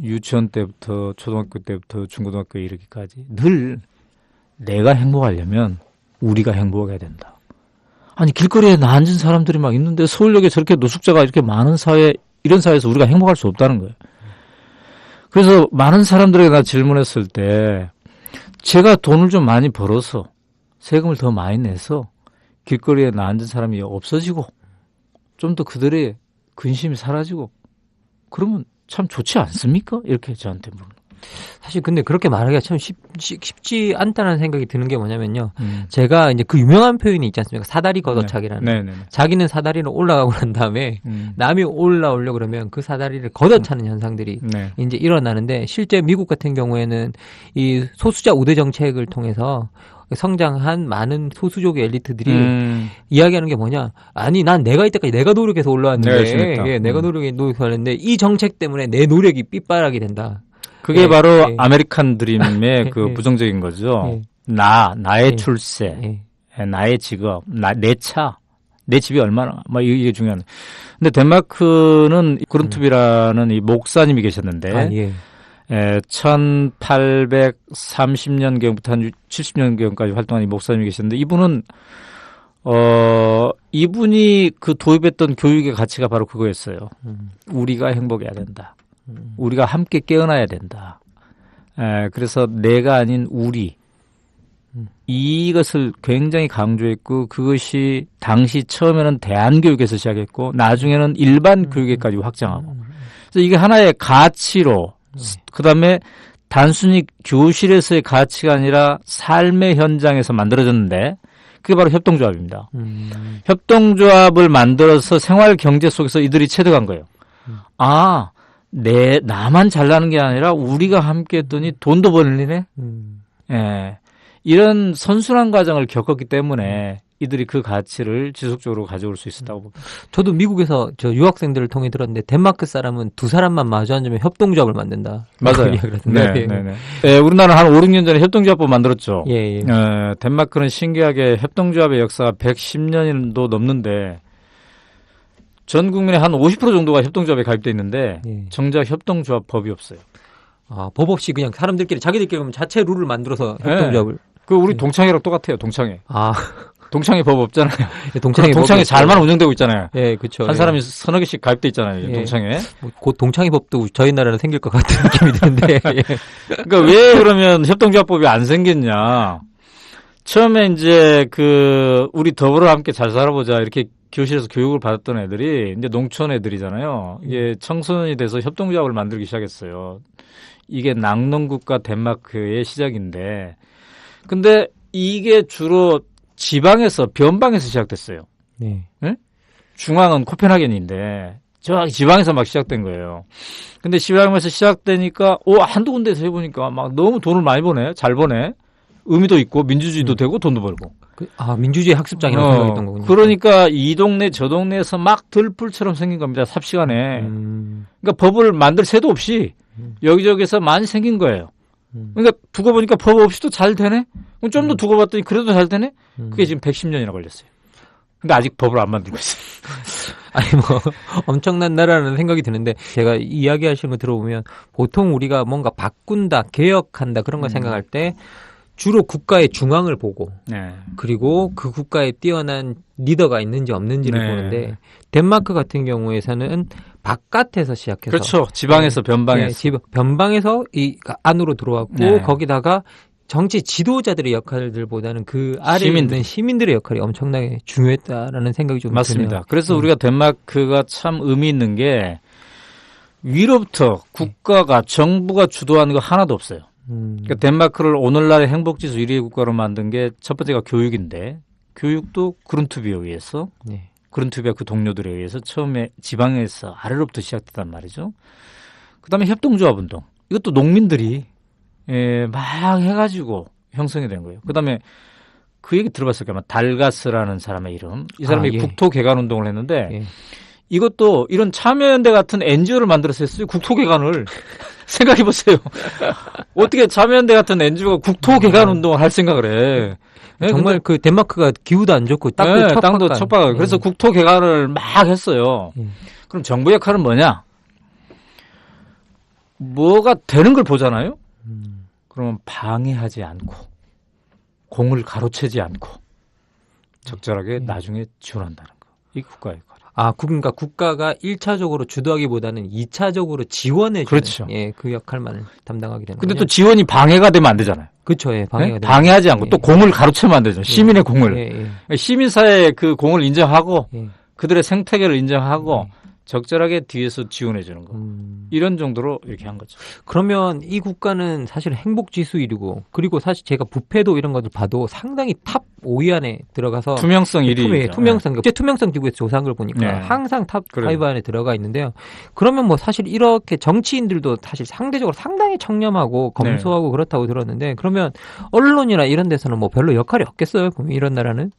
유치원 때부터 초등학교 때부터 중고등학교 이르기까지 늘 내가 행복하려면 우리가 행복해야 된다. 아니 길거리에 앉은 사람들이 막 있는데 서울역에 저렇게 노숙자가 이렇게 많은 사회 이런 사회에서 우리가 행복할 수 없다는 거예요. 그래서 많은 사람들에게 나 질문했을 때 제가 돈을 좀 많이 벌어서 세금을 더 많이 내서 길거리에 앉은 사람이 없어지고 좀 더 그들의 근심이 사라지고 그러면 참 좋지 않습니까? 이렇게 저한테 물어요. 사실 근데 그렇게 말하기가 참 쉽지 않다는 생각이 드는 게 뭐냐면요. 제가 이제 그 유명한 표현이 있지 않습니까? 사다리 걷어차기라는. 네, 네, 네. 자기는 사다리로 올라가고 난 다음에 남이 올라오려고 그러면 그 사다리를 걷어차는 현상들이 네. 이제 일어나는데 실제 미국 같은 경우에는 이 소수자 우대 정책을 통해서 성장한 많은 소수족의 엘리트들이 이야기하는 게 뭐냐? 아니, 난 내가 이때까지 내가 노력해서 올라왔는데, 내가 노력했는데 이 정책 때문에 내 노력이 삐빠락이 된다. 그게 바로 아메리칸 드림의 그 부정적인 거죠. 나의 출세, 나의 직업, 내 차, 내 집이 얼마나, 막 이게 중요한. 근데 덴마크는 그룬투비라는 이 목사님이 계셨는데, 1830년경부터 한 70년경까지 활동한 이 목사님이 계셨는데 이분은 이분이 그 도입했던 교육의 가치가 바로 그거였어요. 우리가 행복해야 된다. 우리가 함께 깨어나야 된다. 그래서 내가 아닌 우리 이것을 굉장히 강조했고 그것이 당시 처음에는 대안교육에서 시작했고 나중에는 일반 교육에까지 확장하고 그래서 이게 하나의 가치로 그다음에 단순히 교실에서의 가치가 아니라 삶의 현장에서 만들어졌는데 그게 바로 협동조합입니다. 협동조합을 만들어서 생활 경제 속에서 이들이 체득한 거예요. 나만 잘나는 게 아니라 우리가 함께 했더니 돈도 벌리네. 이런 선순환 과정을 겪었기 때문에 이들이 그 가치를 지속적으로 가져올 수 있었다고 봅니다. 저도 미국에서 저 유학생들을 통해 들었는데 덴마크 사람은 두 사람만 마주 앉으면 협동조합을 만든다. 맞아요. 우리나라는 한 5, 6년 전에 협동조합법 만들었죠. 덴마크는 신기하게 협동조합의 역사가 110년도 넘는데 전 국민의 한 50% 정도가 협동조합에 가입돼 있는데 정작 협동조합법이 없어요. 법 없이 그냥 사람들끼리 자기들끼리 그러면 자체 룰을 만들어서 협동조합을. 그 우리 동창회랑 똑같아요. 동창회. 동창회 법 없잖아요. 동창회 잘만 운영되고 있잖아요. 그렇죠. 한 사람이 서너 개씩 가입돼 있잖아요. 동창회. 곧 동창회 법도 저희 나라는 생길 것 같은 느낌이 드는데. 그러니까 왜 그러면 협동조합법이 안 생겼냐? 처음에 이제 우리 더불어 함께 잘 살아보자 이렇게 교실에서 교육을 받았던 애들이 이제 농촌 애들이잖아요. 이게 청소년이 돼서 협동조합을 만들기 시작했어요. 이게 낙농국가 덴마크의 시작인데, 근데 이게 주로 지방에서 변방에서 시작됐어요. 응? 중앙은 코펜하겐인데 저기 지방에서 막 시작된 거예요. 근데 지방에서 시작되니까 한두 군데에서 해보니까 막 너무 돈을 많이 버네, 잘 버네, 의미도 있고 민주주의도 되고 돈도 벌고. 민주주의 학습장이라고 생각했던 거군요. 그러니까 이 동네 저 동네에서 막 들불처럼 생긴 겁니다. 삽시간에. 그러니까 법을 만들 새도 없이 여기저기서 많이 생긴 거예요. 그러니까 두고 보니까 법 없이도 잘 되네? 좀 더 두고 봤더니 그래도 잘 되네? 그게 지금 110년이나 걸렸어요. 근데 아직 법을 안 만들고 있어요. 엄청난 나라라는 생각이 드는데, 제가 이야기하시는 거 들어보면, 보통 우리가 뭔가 바꾼다, 개혁한다, 그런 걸 생각할 때, 주로 국가의 중앙을 보고, 그리고 그 국가에 뛰어난 리더가 있는지 없는지를 보는데, 덴마크 같은 경우에서는 바깥에서 시작해서. 그렇죠. 지방에서, 변방에서. 변방에서 안으로 들어왔고, 거기다가 정치 지도자들의 역할들보다는 그 아래에 있는 시민들의 역할이 엄청나게 중요했다라는 생각이 좀 맞습니다. 드네요. 그래서 우리가 덴마크가 참 의미 있는 게 위로부터 국가가 정부가 주도하는 거 하나도 없어요. 그러니까 덴마크를 오늘날의 행복지수 1위 국가로 만든 게 첫 번째가 교육인데 교육도 그룬투비에 의해서 그룬투비와 그 동료들에 의해서 처음에 지방에서 아래로부터 시작됐단 말이죠. 그다음에 협동조합 운동. 이것도 농민들이 막 해가지고 형성이 된 거예요. 그다음에 그 얘기 들어봤을 거예요. 달가스라는 사람의 이름. 이 사람이 국토 개간 운동을 했는데 이것도 이런 참여연대 같은 NGO를 만들어서 했어요. 국토 개간을. 생각해 보세요. 어떻게 참여연대 같은 NGO가 국토 개간 운동을 할 생각을 해. 정말 그 덴마크가 기후도 안 좋고 땅도 척박하고 그래서 국토 개간을 막 했어요. 그럼 정부 역할은 뭐냐? 뭐가 되는 걸 보잖아요. 그러면 방해하지 않고 공을 가로채지 않고 적절하게 나중에 지원한다는 거. 이게 국가의 역할. 그러니까 국가가 1차적으로 주도하기보다는 2차적으로 지원해 주는 그렇죠. 그 역할만 담당하게 되는 거죠. 근데 또 지원이 방해가 되면 안 되잖아요. 그렇죠. 방해하지 않고 또 공을 가로채면 안 되죠. 시민의 공을. 시민사회의 그 공을 인정하고 그들의 생태계를 인정하고 적절하게 뒤에서 지원해 주는 거. 이런 정도로 이렇게 한 거죠. 그러면 이 국가는 사실 행복지수 1위고, 그리고 사실 제가 부패도 이런 것들 봐도 상당히 탑 5위 안에 들어가서 투명성 1위. 투명성, 국제 투명성 기구에서 조사한 걸 보니까 네. 항상 탑 그래요. 5 안에 들어가 있는데요. 그러면 뭐 사실 이렇게 정치인들도 사실 상대적으로 상당히 청렴하고 검소하고 그렇다고 들었는데, 그러면 언론이나 이런 데서는 뭐 별로 역할이 없겠어요? 그럼 이런 나라는?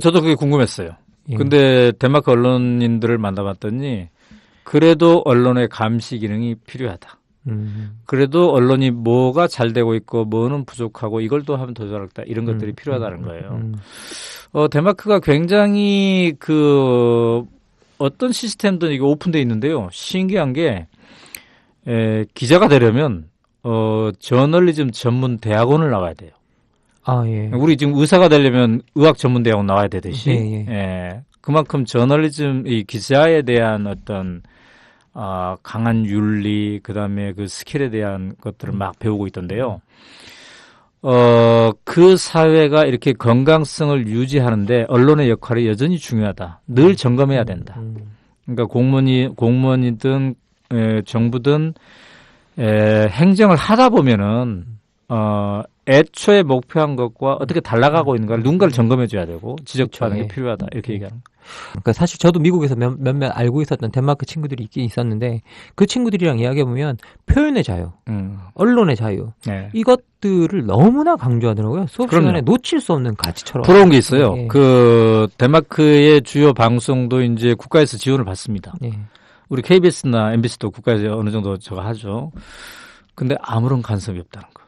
저도 그게 궁금했어요. 예. 근데 덴마크 언론인들을 만나봤더니 그래도 언론의 감시 기능이 필요하다. 그래도 언론이 뭐가 잘 되고 있고 뭐는 부족하고 이걸 또 하면 더 잘하겠다. 이런 것들이 필요하다는 거예요. 덴마크가 굉장히 어떤 시스템도 이게 오픈되어 있는데요. 신기한 게 기자가 되려면 저널리즘 전문 대학원을 나와야 돼요. 아, 예. 우리 지금 의사가 되려면 의학 전문 대학원 나와야 되듯이 예. 그만큼 저널리즘 이 기자에 대한 어떤 강한 윤리 그다음에 그 스킬에 대한 것들을 막 배우고 있던데요. 그 사회가 이렇게 건강성을 유지하는데 언론의 역할이 여전히 중요하다. 늘 점검해야 된다. 그러니까 공무원이든 정부든 행정을 하다 보면은 애초에 목표한 것과 어떻게 달라가고 있는가를 누군가를 점검해 줘야 되고 지적하는 게 필요하다. 이렇게 얘기하는 거예요. 그러니까 사실 저도 미국에서 몇몇 알고 있었던 덴마크 친구들이 있긴 있었는데, 그 친구들이랑 이야기해보면 표현의 자유, 언론의 자유, 네. 이것들을 너무나 강조하더라고요. 수업 그럼요. 시간에 놓칠 수 없는 가치처럼. 부러운 게 있어요. 예. 덴마크의 주요 방송도 이제 국가에서 지원을 받습니다. 예. 우리 KBS나 MBC도 국가에서 어느 정도 저거 하죠. 근데 아무런 간섭이 없다는 거.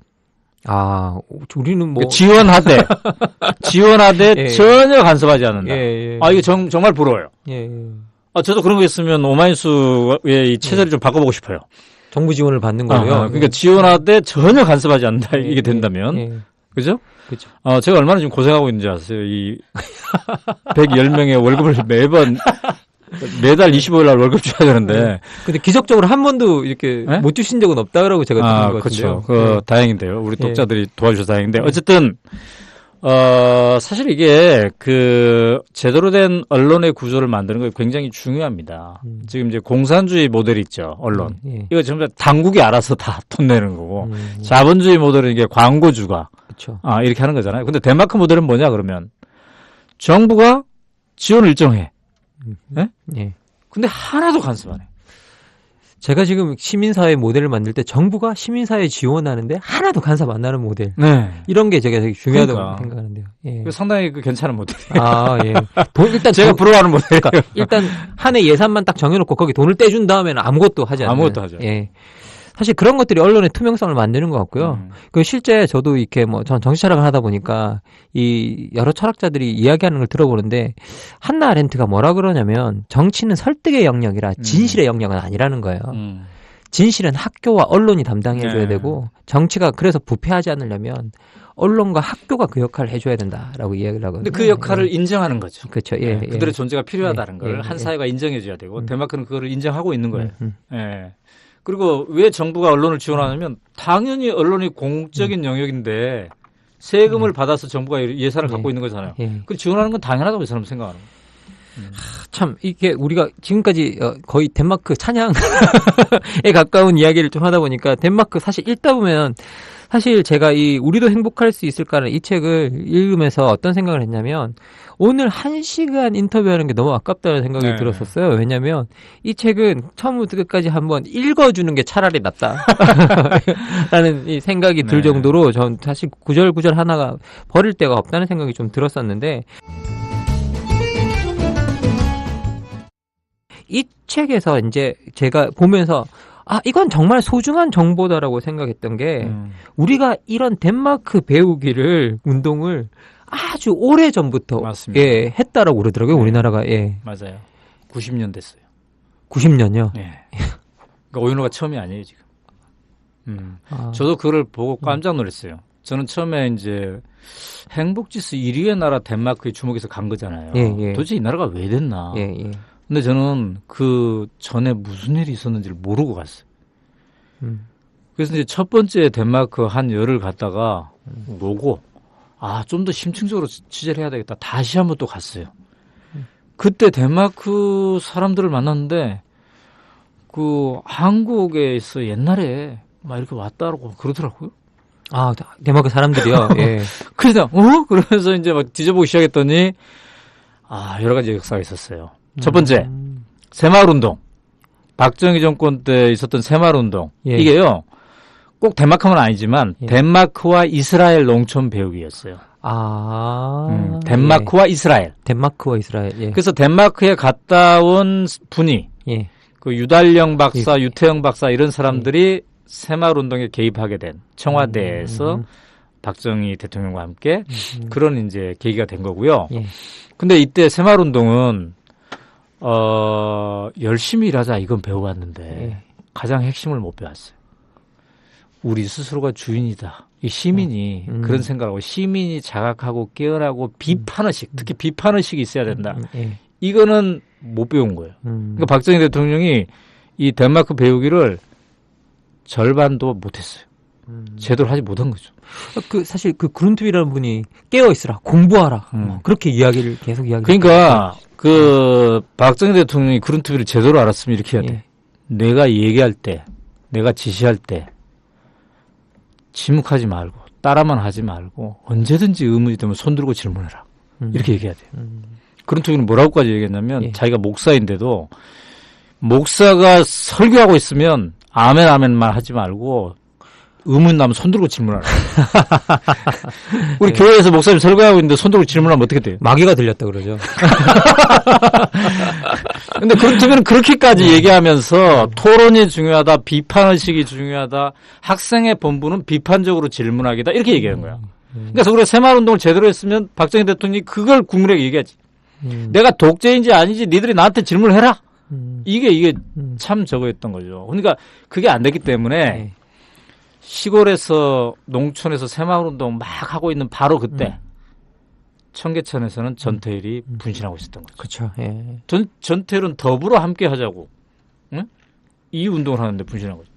아, 우리는 뭐. 지원하되 예. 전혀 간섭하지 않는다. 예. 이게 정말 부러워요. 예. 저도 그런 거 있으면 오마이뉴스의 이 체제를 좀 바꿔보고 싶어요. 정부 지원을 받는 거고요. 그러니까 지원하되 전혀 간섭하지 않는다. 예. 이게 된다면. 예. 그죠? 그렇죠. 제가 얼마나 지금 고생하고 있는지 아세요? 이 110명의 월급을 매달 25일 날 월급 줘야 되는데. 근데 기적적으로 한 번도 이렇게 네? 못 주신 적은 없다고 제가 듣는 것 같은데요. 그렇죠. 다행인데요. 우리 독자들이 도와주셔서 다행인데. 어쨌든, 사실 이게 제대로 된 언론의 구조를 만드는 게 굉장히 중요합니다. 지금 이제 공산주의 모델이 있죠. 언론. 예. 이거 전부 다 당국이 알아서 다 돈 내는 거고. 자본주의 모델은 이게 광고주가. 그렇죠. 이렇게 하는 거잖아요. 근데 덴마크 모델은 뭐냐 그러면 정부가 지원을 일정해. 네? 예. 근데 하나도 간섭 안 해. 제가 지금 시민사회 모델을 만들 때 정부가 시민사회 지원하는데 하나도 간섭 안 나는 모델. 네. 이런 게 제가 되게 중요하다고 그러니까. 생각하는데요. 예. 상당히 괜찮은 모델이에요. 예. 일단 제가 부러워하는 모델이에요. 일단 한 해 예산만 딱 정해놓고 거기 돈을 떼준 다음에는 아무것도 하지 않는. 아무것도 하죠. 예. 사실 그런 것들이 언론의 투명성을 만드는 것 같고요. 그 실제 저도 이렇게 전 정치 철학을 하다 보니까 이 여러 철학자들이 이야기하는 걸 들어보는데, 한나 아렌트가 뭐라 그러냐면 정치는 설득의 영역이라 진실의 영역은 아니라는 거예요. 진실은 학교와 언론이 담당해줘야 되고, 정치가 그래서 부패하지 않으려면 언론과 학교가 그 역할을 해줘야 된다라고 이야기를 하거든요. 근데 그 역할을 인정하는 거죠. 그렇죠. 예. 그들의 존재가 필요하다는 걸 한 예. 사회가 인정해줘야 되고 덴마크는 그거를 인정하고 있는 거예요. 예. 그리고 왜 정부가 언론을 지원하냐면 당연히 언론이 공적인 영역인데 세금을 받아서 정부가 예산을 갖고 있는 거잖아요. 그 지원하는 건 당연하다고 이 사람은 생각하는 거예요. 참 이게 우리가 지금까지 거의 덴마크 찬양에 가까운 이야기를 좀 하다 보니까, 덴마크 사실 읽다 보면 사실 제가 우리도 행복할 수 있을까라는 이 책을 읽으면서 어떤 생각을 했냐면, 오늘 1시간 인터뷰하는 게 너무 아깝다는 생각이 들었었어요. 왜냐면 이 책은 처음부터 끝까지 한번 읽어주는 게 차라리 낫다 라는 이 생각이 들 정도로 전 사실 구절구절 하나가 버릴 데가 없다는 생각이 좀 들었었는데, 이 책에서 이제 제가 보면서 이건 정말 소중한 정보다라고 생각했던 게, 우리가 이런 덴마크 배우기를 운동을 아주 오래 전부터 맞습니다. 했다라고 그러더라고요. 우리나라가. 맞아요. 90년 됐어요. 90년요? 예. 그러니까 오연호가 처음이 아니에요, 지금. 저도 그걸 보고 깜짝 놀랐어요. 저는 처음에 이제 행복지수 1위의 나라 덴마크에 주목해서 간 거잖아요. 도대체 이 나라가 왜 됐나. 근데 저는 그 전에 무슨 일이 있었는지를 모르고 갔어요. 그래서 이제 첫 번째 덴마크 한 열흘 갔다가 오고, 좀 더 심층적으로 취재를 해야 되겠다. 다시 한번 또 갔어요. 그때 덴마크 사람들을 만났는데 그 한국에서 옛날에 막 이렇게 왔다라고 그러더라고요. 아, 덴마크 사람들이요. 예. 그래서 그러면서 이제 막 뒤져보기 시작했더니 여러 가지 역사가 있었어요. 첫 번째, 새마을운동. 박정희 정권 때 있었던 새마을운동. 예. 이게요. 꼭 덴마크만 아니지만 예. 덴마크와 이스라엘 농촌 배우기였어요. 덴마크와 이스라엘. 덴마크와 이스라엘. 예. 그래서 덴마크에 갔다 온 분이 예. 그 유달령 박사, 유태영 박사 이런 사람들이 새마을운동에 개입하게 된 청와대에서 박정희 대통령과 함께 그런 이제 계기가 된 거고요. 예. 근데 이때 새마을운동은 열심히 일하자 이건 배워왔는데 예. 가장 핵심을 못 배웠어요. 우리 스스로가 주인이다. 이 시민이 그런 생각하고 시민이 자각하고 깨어나고 비판의식, 특히 비판의식이 있어야 된다. 예. 이거는 못 배운 거예요. 그러니까 박정희 대통령이 이 덴마크 배우기를 절반도 못했어요. 제대로 하지 못한 거죠. 사실 그룬트비라는 분이 깨어있으라, 공부하라. 그렇게 이야기를 계속 그러니까 그 박정희 대통령이 그룬트비를 제대로 알았으면 이렇게 해야 돼. 예. 내가 얘기할 때, 내가 지시할 때 침묵하지 말고 따라만 하지 말고 언제든지 의문이 되면 손 들고 질문해라. 이렇게 얘기해야 돼요. 그룬트비는 뭐라고까지 얘기했냐면 예. 자기가 목사인데도 목사가 설교하고 있으면 아멘 아멘만 하지 말고 의문 나면 손 들고 질문하라. 우리 교회에서 목사님 설교하고 있는데 손 들고 질문하면 어떻게 돼요? 마귀가 들렸다 그러죠. 근데 그렇다면 그렇게까지 얘기하면서 토론이 중요하다, 비판의식이 중요하다, 학생의 본분은 비판적으로 질문하기다 이렇게 얘기하는 거야. 그래서 우리가 새마을운동을 제대로 했으면 박정희 대통령이 그걸 국민에게 얘기하지. 내가 독재인지 아닌지 니들이 나한테 질문을 해라. 이게 참 저거였던 거죠. 그러니까 그게 안 됐기 때문에 네. 시골에서 농촌에서 새마을운동 막 하고 있는 바로 그때 청계천에서는 전태일이 분신하고 있었던 거죠. 그렇죠. 예. 전태일은 더불어 함께 하자고 응? 이 운동을 하는데 분신한 거죠.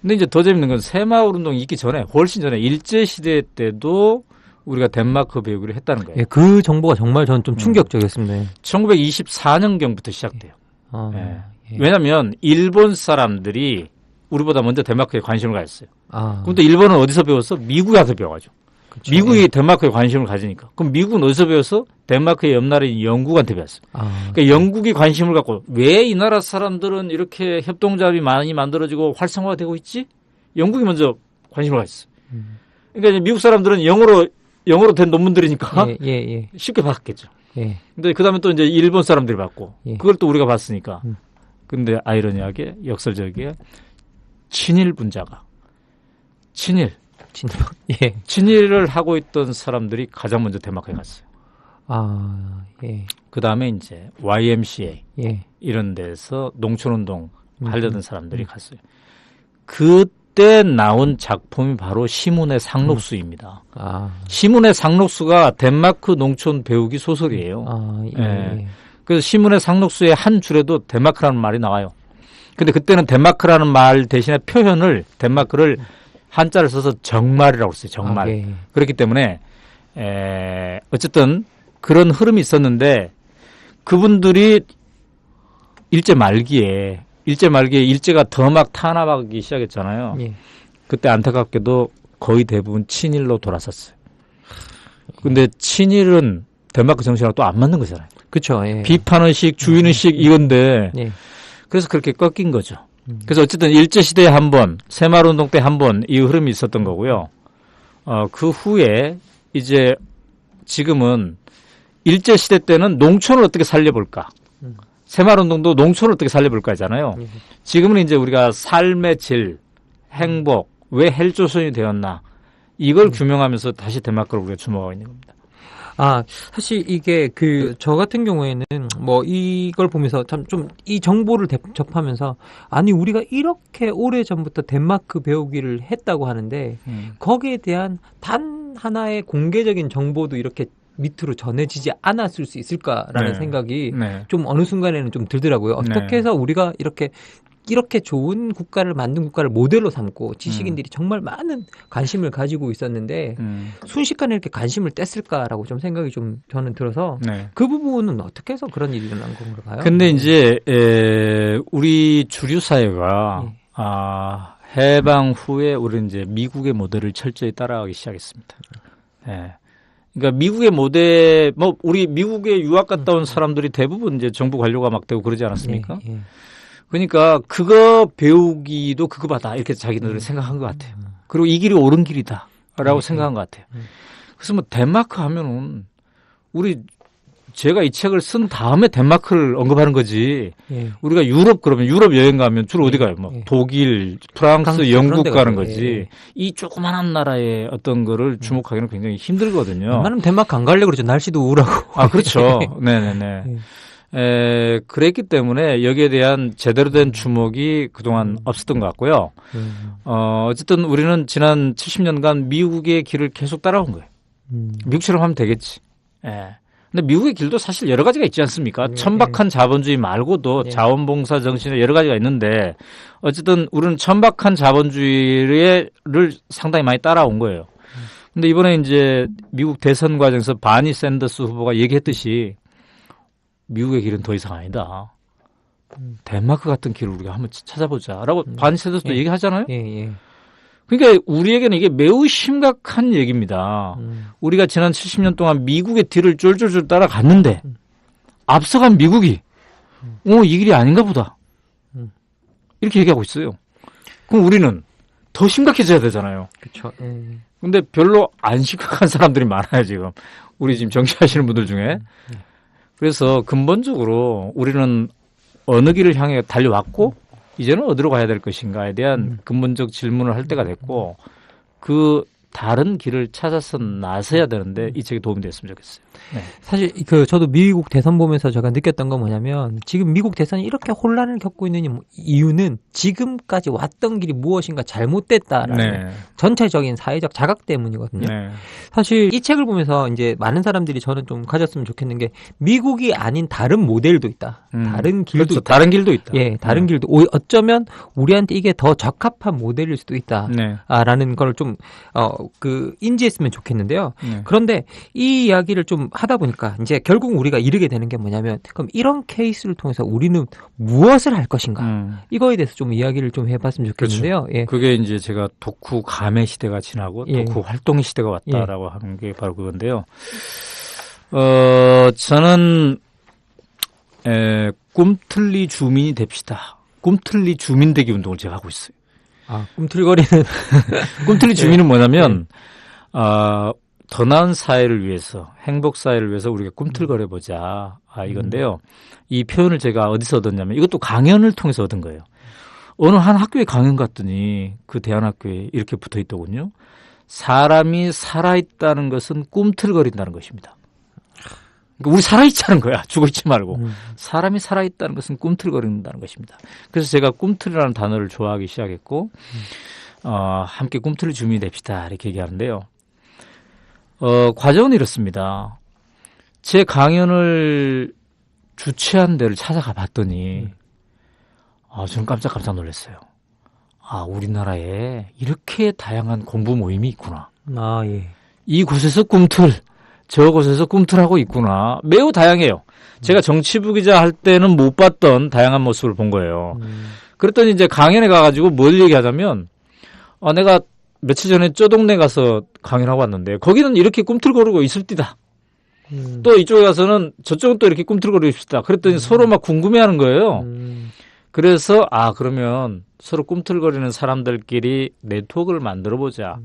근데 이제 더 재밌는 건 새마을운동이 있기 전에 훨씬 전에 일제시대 때도 우리가 덴마크 배우기를 했다는 거예요. 예, 그 정보가 정말 저는 좀 충격적이었습니다. 1924년경부터 시작돼요. 예. 예. 왜냐하면 일본 사람들이 우리보다 먼저 덴마크에 관심을 가졌어요. 그럼 근데 일본은 어디서 배웠어? 미국에 가서 배워가지고. 그쵸. 미국이 예. 덴마크에 관심을 가지니까. 그럼 미국은 어디서 배웠어? 덴마크의 옆나라인 영국한테 배웠어요. 그러니까 영국이 관심을 갖고 왜 이 나라 사람들은 이렇게 협동조합이 많이 만들어지고 활성화되고 있지? 영국이 먼저 관심을 가졌어요. 그러니까 이제 미국 사람들은 영어로 된 논문들이니까 예. 쉽게 봤겠죠. 예. 근데 그 다음에 또 이제 일본 사람들이 봤고 예. 그걸 또 우리가 봤으니까. 근데 아이러니하게 역설적이게 친일 분자가 예. 친일을 하고 있던 사람들이 가장 먼저 덴마크에 갔어요. 예. 그 다음에 이제 YMCA 예. 이런 데서 농촌운동 하려던 사람들이 갔어요. 그때 나온 작품이 바로 시문의 상록수입니다. 시문의 상록수가 덴마크 농촌 배우기 소설이에요. 예. 예. 그래서 시문의 상록수의 한 줄에도 덴마크라는 말이 나와요. 근데 그때는 덴마크라는 말 대신에 표현을 덴마크를 한자를 써서 정말이라고 썼어요. 정말. 예. 그렇기 때문에 어쨌든 그런 흐름이 있었는데 그분들이 일제 말기에 일제가 더 막 탄압하기 시작했잖아요. 예. 그때 안타깝게도 거의 대부분 친일로 돌아섰어요. 근데 친일은 덴마크 정신하고 또 안 맞는 거잖아요. 그렇죠. 예. 비판의식, 주인의식 이건데 예. 그래서 그렇게 꺾인 거죠. 그래서 어쨌든 일제시대에 한 번, 새마을운동 때 한 번 이 흐름이 있었던 거고요. 그 후에 이제 지금은 일제시대 때는 농촌을 어떻게 살려볼까. 새마을운동도 농촌을 어떻게 살려볼까 하잖아요. 지금은 이제 우리가 삶의 질, 행복, 왜 헬조선이 되었나. 이걸 규명하면서 다시 덴마크를 우리가 주목하고 있는 겁니다. 사실 이게 저 같은 경우에는 뭐 이걸 보면서 참 좀 이 정보를 접하면서 아니 우리가 이렇게 오래 전부터 덴마크 배우기를 했다고 하는데 거기에 대한 단 하나의 공개적인 정보도 이렇게 밑으로 전해지지 않았을 수 있을까라는 생각이 좀 어느 순간에는 좀 들더라고요. 어떻게 해서 우리가 이렇게 이렇게 좋은 국가를 만든 국가를 모델로 삼고 지식인들이 정말 많은 관심을 가지고 있었는데 순식간에 이렇게 관심을 뗐을까라고 좀 생각이 좀 저는 들어서 네. 그 부분은 어떻게 해서 그런 일이 일어난 건가요? 근데 이제 우리 주류 사회가 해방 후에 우리는 이제 미국의 모델을 철저히 따라가기 시작했습니다. 예. 그러니까 미국의 모델, 뭐 우리 미국에 유학 갔다 온 사람들이 대부분 이제 정부 관료가 막 되고 그러지 않았습니까? 예, 예. 그러니까 그거 배우기도 그거 받아 이렇게 자기들은 생각한 것 같아요. 그리고 이 길이 옳은 길이다라고 생각한 것 같아요. 그래서 뭐 덴마크 하면은 제가 이 책을 쓴 다음에 덴마크를 언급하는 거지. 예. 우리가 유럽 그러면 유럽 여행 가면 주로 어디 가요? 뭐 독일, 프랑스, 영국 가는 거지. 예. 이 조그만한 나라의 어떤 거를 주목하기는 굉장히 힘들거든요. 웬만하면 덴마크 안 가려고 그러죠. 날씨도 우울하고. 아, 그렇죠. 네네네. 그랬기 때문에 여기에 대한 제대로 된 주목이 그동안 없었던 것 같고요. 어쨌든 우리는 지난 70년간 미국의 길을 계속 따라온 거예요. 미국처럼 하면 되겠지. 예. 근데 미국의 길도 사실 여러 가지가 있지 않습니까? 천박한 자본주의 말고도 자원봉사 정신에 여러 가지가 있는데 어쨌든 우리는 천박한 자본주의를 상당히 많이 따라온 거예요. 근데 이번에 이제 미국 대선 과정에서 바니 샌더스 후보가 얘기했듯이 미국의 길은 더 이상 아니다. 덴마크 같은 길을 우리가 한번 찾아보자라고 바니 샌더스도 얘기하잖아요. 예. 그러니까 우리에게는 이게 매우 심각한 얘기입니다. 우리가 지난 70년 동안 미국의 뒤를 쫄쫄쫄 따라갔는데 앞서간 미국이 이 길이 아닌가 보다. 이렇게 얘기하고 있어요. 그럼 우리는 더 심각해져야 되잖아요. 그렇죠. 근데 별로 안 심각한 사람들이 많아요, 지금. 우리 지금 정치하시는 분들 중에. 그래서 근본적으로 우리는 어느 길을 향해 달려왔고 이제는 어디로 가야 될 것인가에 대한 근본적 질문을 할 때가 됐고 그 다른 길을 찾아서 나서야 되는데 이 책이 도움이 됐으면 좋겠어요. 네. 사실 저도 미국 대선 보면서 제가 느꼈던 건 뭐냐면 지금 미국 대선이 이렇게 혼란을 겪고 있는 이유는 지금까지 왔던 길이 무엇인가 잘못됐다라는 전체적인 사회적 자각 때문이거든요. 네. 사실 이 책을 보면서 이제 많은 사람들이 저는 좀 가졌으면 좋겠는 게 미국이 아닌 다른 모델도 있다. 다른 길도 그렇죠. 있다. 다른 길도 있다. 예, 다른 길도 어쩌면 우리한테 이게 더 적합한 모델일 수도 있다. 라는 걸 좀 인지했으면 좋겠는데요. 그런데 이 이야기를 좀 하다 보니까 이제 결국 우리가 이르게 되는 게 뭐냐면 그럼 이런 케이스를 통해서 우리는 무엇을 할 것인가? 이거에 대해서 좀 이야기를 좀 해봤으면 좋겠는데요. 그렇죠. 예. 그게 이제 제가 독후 감의 시대가 지나고 독후 활동의 시대가 왔다라고 하는 게 바로 그건데요. 저는 꿈틀리 주민이 됩시다. 꿈틀리 주민되기 운동을 제가 하고 있어요. 아, 꿈틀거리는 꿈틀리 주민은 뭐냐면 더 나은 사회를 위해서, 행복 사회를 위해서 우리가 꿈틀거려 보자. 이건데요. 이 표현을 제가 어디서 얻었냐면 이것도 강연을 통해서 얻은 거예요. 어느 한 학교에 강연 갔더니 그 대안학교에 이렇게 붙어 있더군요. 사람이 살아있다는 것은 꿈틀거린다는 것입니다. 그러니까 우리 살아있자는 거야. 죽어있지 말고. 사람이 살아있다는 것은 꿈틀거린다는 것입니다. 그래서 제가 꿈틀이라는 단어를 좋아하기 시작했고 함께 꿈틀 주민이 됩시다. 이렇게 얘기하는데요. 과정은 이렇습니다. 제 강연을 주최한 데를 찾아가 봤더니 저는 깜짝 놀랐어요. 우리나라에 이렇게 다양한 공부 모임이 있구나. 예. 이곳에서 꿈틀, 저곳에서 꿈틀하고 있구나. 매우 다양해요. 제가 정치부 기자 할 때는 못 봤던 다양한 모습을 본 거예요. 그랬더니 이제 강연에 가가지고 뭘 얘기하자면 내가 며칠 전에 저 동네 가서 강연하고 왔는데 거기는 이렇게 꿈틀거리고 있을디다. 또 이쪽에 가서는 저쪽은 또 이렇게 꿈틀거리고 있을디다. 그랬더니 서로 막 궁금해하는 거예요. 그래서 그러면 서로 꿈틀거리는 사람들끼리 네트워크를 만들어보자.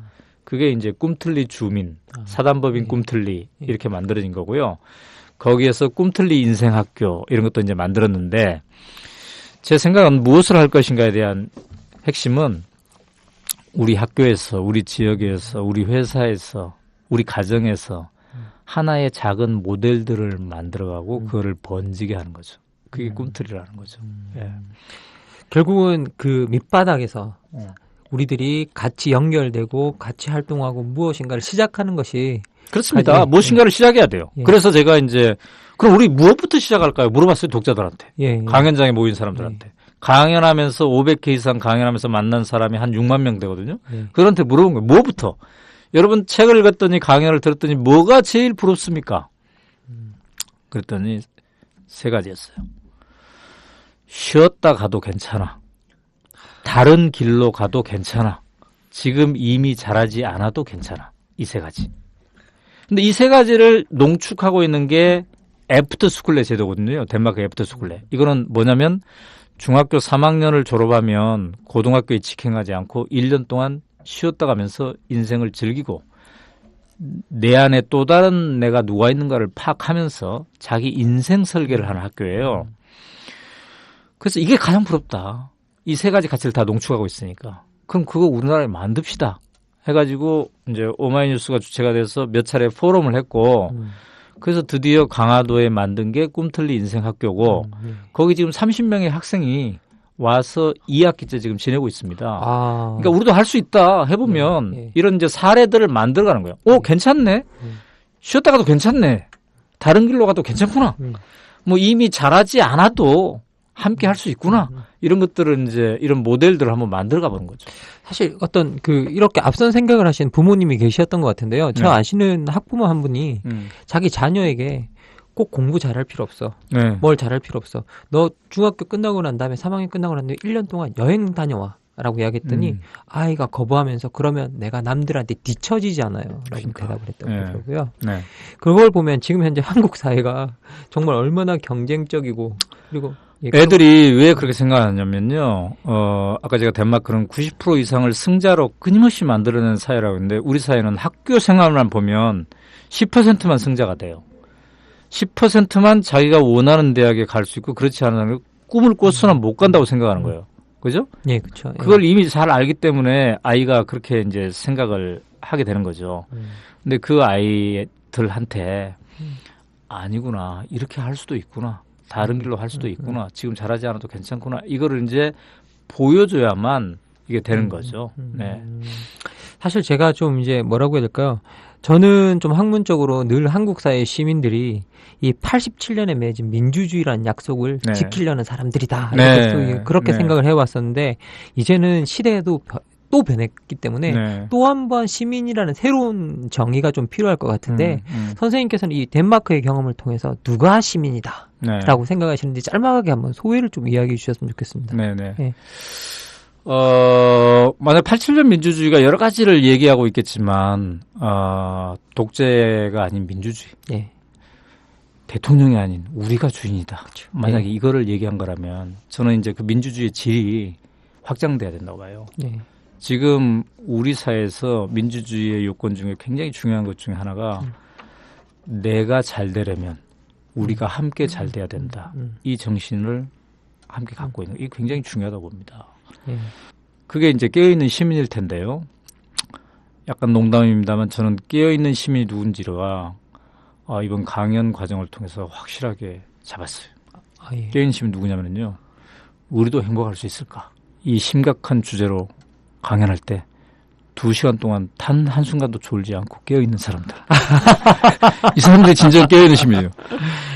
그게 이제 꿈틀리 주민, 사단법인 꿈틀리 이렇게 만들어진 거고요. 거기에서 꿈틀리 인생학교 이런 것도 이제 만들었는데 제 생각은 무엇을 할 것인가에 대한 핵심은 우리 학교에서, 우리 지역에서, 우리 회사에서, 우리 가정에서 하나의 작은 모델들을 만들어가고 그거를 번지게 하는 거죠. 그게 꿈틀이라는 거죠. 예. 결국은 그 밑바닥에서 우리들이 같이 연결되고 같이 활동하고 무엇인가를 시작하는 것이 그렇습니다. 무엇인가를 시작해야 돼요. 그래서 제가 이제 그럼 우리 무엇부터 시작할까요? 물어봤어요. 독자들한테. 강연장에 모인 사람들한테. 강연하면서 500회 이상 강연하면서 만난 사람이 한 6만 명 되거든요. 네. 그들한테 물어본 거예요. 뭐부터? 여러분 책을 읽었더니 강연을 들었더니 뭐가 제일 부럽습니까? 그랬더니 세 가지였어요. 쉬었다 가도 괜찮아. 다른 길로 가도 괜찮아. 지금 이미 잘하지 않아도 괜찮아. 이 세 가지. 근데 이 세 가지를 농축하고 있는 게 애프터스쿨레 제도거든요. 덴마크 애프터스쿨레. 이거는 뭐냐면 중학교 3학년을 졸업하면 고등학교에 직행하지 않고 1년 동안 쉬었다 가면서 인생을 즐기고 내 안에 또 다른 내가 누가 있는가를 파악하면서 자기 인생 설계를 하는 학교예요. 그래서 이게 가장 부럽다. 이 세 가지 가치를 다 농축하고 있으니까. 그럼 그거 우리나라에 만듭시다. 해가지고 이제 오마이뉴스가 주체가 돼서 몇 차례 포럼을 했고 그래서 드디어 강화도에 만든 게 꿈틀리 인생학교고 거기 지금 30명의 학생이 와서 2학기째 지금 지내고 있습니다. 그러니까 우리도 할 수 있다 해보면 이런 이제 사례들을 만들어가는 거예요. 오, 괜찮네. 쉬었다가도 괜찮네. 다른 길로 가도 괜찮구나. 뭐 이미 잘하지 않아도 함께 할 수 있구나. 이런 것들은 이제 이런 모델들을 한번 만들어가 보는 거죠. 사실 어떤 이렇게 앞선 생각을 하시는 부모님이 계셨던 것 같은데요. 저 아시는 학부모 한 분이 자기 자녀에게 꼭 공부 잘할 필요 없어. 네. 뭘 잘할 필요 없어. 너 중학교 끝나고 난 다음에 3학년 끝나고 난 다음에 1년 동안 여행 다녀와. 라고 이야기했더니 아이가 거부하면서 그러면 내가 남들한테 뒤처지지 않아요. 라고 그러니까. 대답을 했다고 그러고요. 네. 그걸 보면 지금 현재 한국 사회가 정말 얼마나 경쟁적이고 그리고 애들이 왜 그렇게 생각하냐면요. 아까 제가 덴마크는 90% 이상을 승자로 끊임없이 만들어낸 사회라고 했는데 우리 사회는 학교 생활만 보면 10%만 승자가 돼요. 10%만 자기가 원하는 대학에 갈 수 있고 그렇지 않으면 꿈을 꿔서는 못 간다고 생각하는 거예요. 그죠? 예, 그렇죠. 그걸 이미 잘 알기 때문에 아이가 그렇게 이제 생각을 하게 되는 거죠. 근데 그 아이들한테 아니구나. 이렇게 할 수도 있구나. 다른 길로 할 수도 있구나. 지금 잘하지 않아도 괜찮구나. 이거를 이제 보여줘야만 이게 되는 거죠. 네. 사실 제가 좀 이제 뭐라고 해야 될까요? 저는 좀 학문적으로 늘 한국 사회 시민들이 이 87년에 맺은 민주주의라는 약속을 네. 지키려는 사람들이다. 네. 그렇게 네. 생각을 해왔었는데 이제는 시대에도 또 변했기 때문에 네. 또 한 번 시민이라는 새로운 정의가 좀 필요할 것 같은데 선생님께서는 이 덴마크의 경험을 통해서 누가 시민이다 네. 라고 생각하시는지 짤막하게 한번 소회를 좀 이야기해 주셨으면 좋겠습니다. 네네. 네. 만약 87년 민주주의가 여러 가지를 얘기하고 있겠지만, 독재가 아닌 민주주의. 네. 대통령이 아닌 우리가 주인이다. 그렇죠. 만약에 네. 이거를 얘기한 거라면 저는 이제 그 민주주의의 질이 확장돼야 된다고 봐요. 네. 지금 우리 사회에서 민주주의의 요건 중에 굉장히 중요한 것 중에 하나가 내가 잘 되려면 우리가 함께 잘 돼야 된다. 이 정신을 함께 갖고 있는 게 굉장히 중요하다고 봅니다. 네. 그게 이제 깨어있는 시민일 텐데요. 약간 농담입니다만 저는 깨어있는 시민이 누군지가 이번 강연 과정을 통해서 확실하게 잡았어요. 예. 깨어있는 시민이 누구냐면요. 우리도 행복할 수 있을까? 이 심각한 주제로 강연할 때 2시간 동안 단 한순간도 졸지 않고 깨어있는 사람들. 이 사람들이 진정 깨어있는 시민이에요.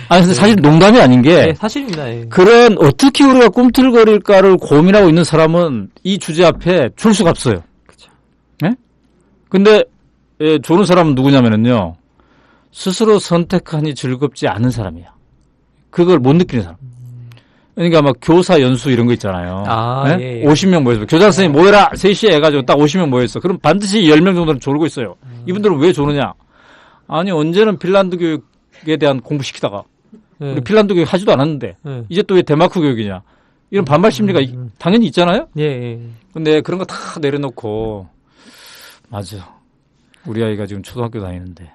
아니, 근데 사실 농담이 아닌 게. 네, 사실입니다. 예. 그런 어떻게 우리가 꿈틀거릴까를 고민하고 있는 사람은 이 주제 앞에 줄 수가 없어요. 그렇죠. 네? 근데, 조는 사람은 누구냐면요. 스스로 선택하니 즐겁지 않은 사람이야. 그걸 못 느끼는 사람. 그러니까 막 교사 연수 이런 거 있잖아요. 네? 예, 예. 50명 모였어. 교장 선생님 모여라. 3시에 해가지고 딱 50명 모였어. 그럼 반드시 10명 정도는 졸고 있어요. 이분들은 왜 조느냐? 아니, 언제는 핀란드 교육에 대한 공부시키다가 우리 핀란드 교육 하지도 않았는데 이제 또 왜 덴마크 교육이냐? 이런 반발 심리가 당연히 있잖아요. 예, 예. 근데 그런 거 다 내려놓고 맞아. 우리 아이가 지금 초등학교 다니는데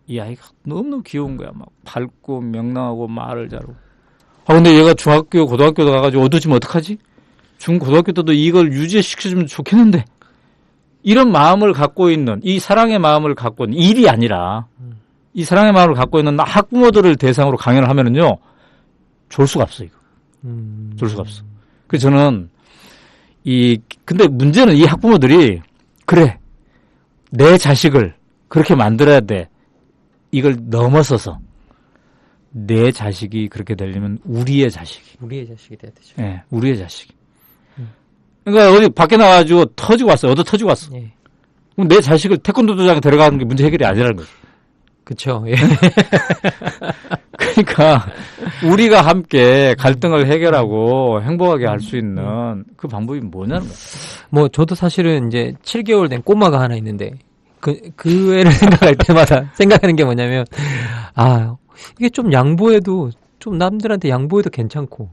이 아이가 너무너무 귀여운 거야. 막 밝고 명랑하고 말을 잘하고. 근데 얘가 중학교, 고등학교도 가가지고 어두지면 어떡하지? 고등학교 때도 이걸 유지시켜주면 좋겠는데. 이런 마음을 갖고 있는, 이 사랑의 마음을 갖고 있는, 일이 아니라, 이 사랑의 마음을 갖고 있는 학부모들을 대상으로 강연을 하면은요, 좋을 수가 없어, 이거. 좋을 수가 없어. 그래서 저는, 근데 문제는 이 학부모들이, 그래, 내 자식을 그렇게 만들어야 돼. 이걸 넘어서서, 내 자식이 그렇게 되려면 우리의 자식이. 우리의 자식이 돼야 되죠. 예, 우리의 자식이. 그러니까 어디 밖에 나가가지고 터지고 왔어요. 얻어 터지고 왔어. 예. 그럼 내 자식을 태권도 도장에 데려가는 게 문제 해결이 아니라는 거죠. 그쵸. 예. 그러니까 우리가 함께 갈등을 해결하고 행복하게 할 수 있는 그 방법이 뭐냐는 거예요. 뭐 저도 사실은 이제 7개월 된 꼬마가 하나 있는데 그 애를 생각할 때마다 생각하는 게 뭐냐면 이게 좀 양보해도 좀 남들한테 양보해도 괜찮고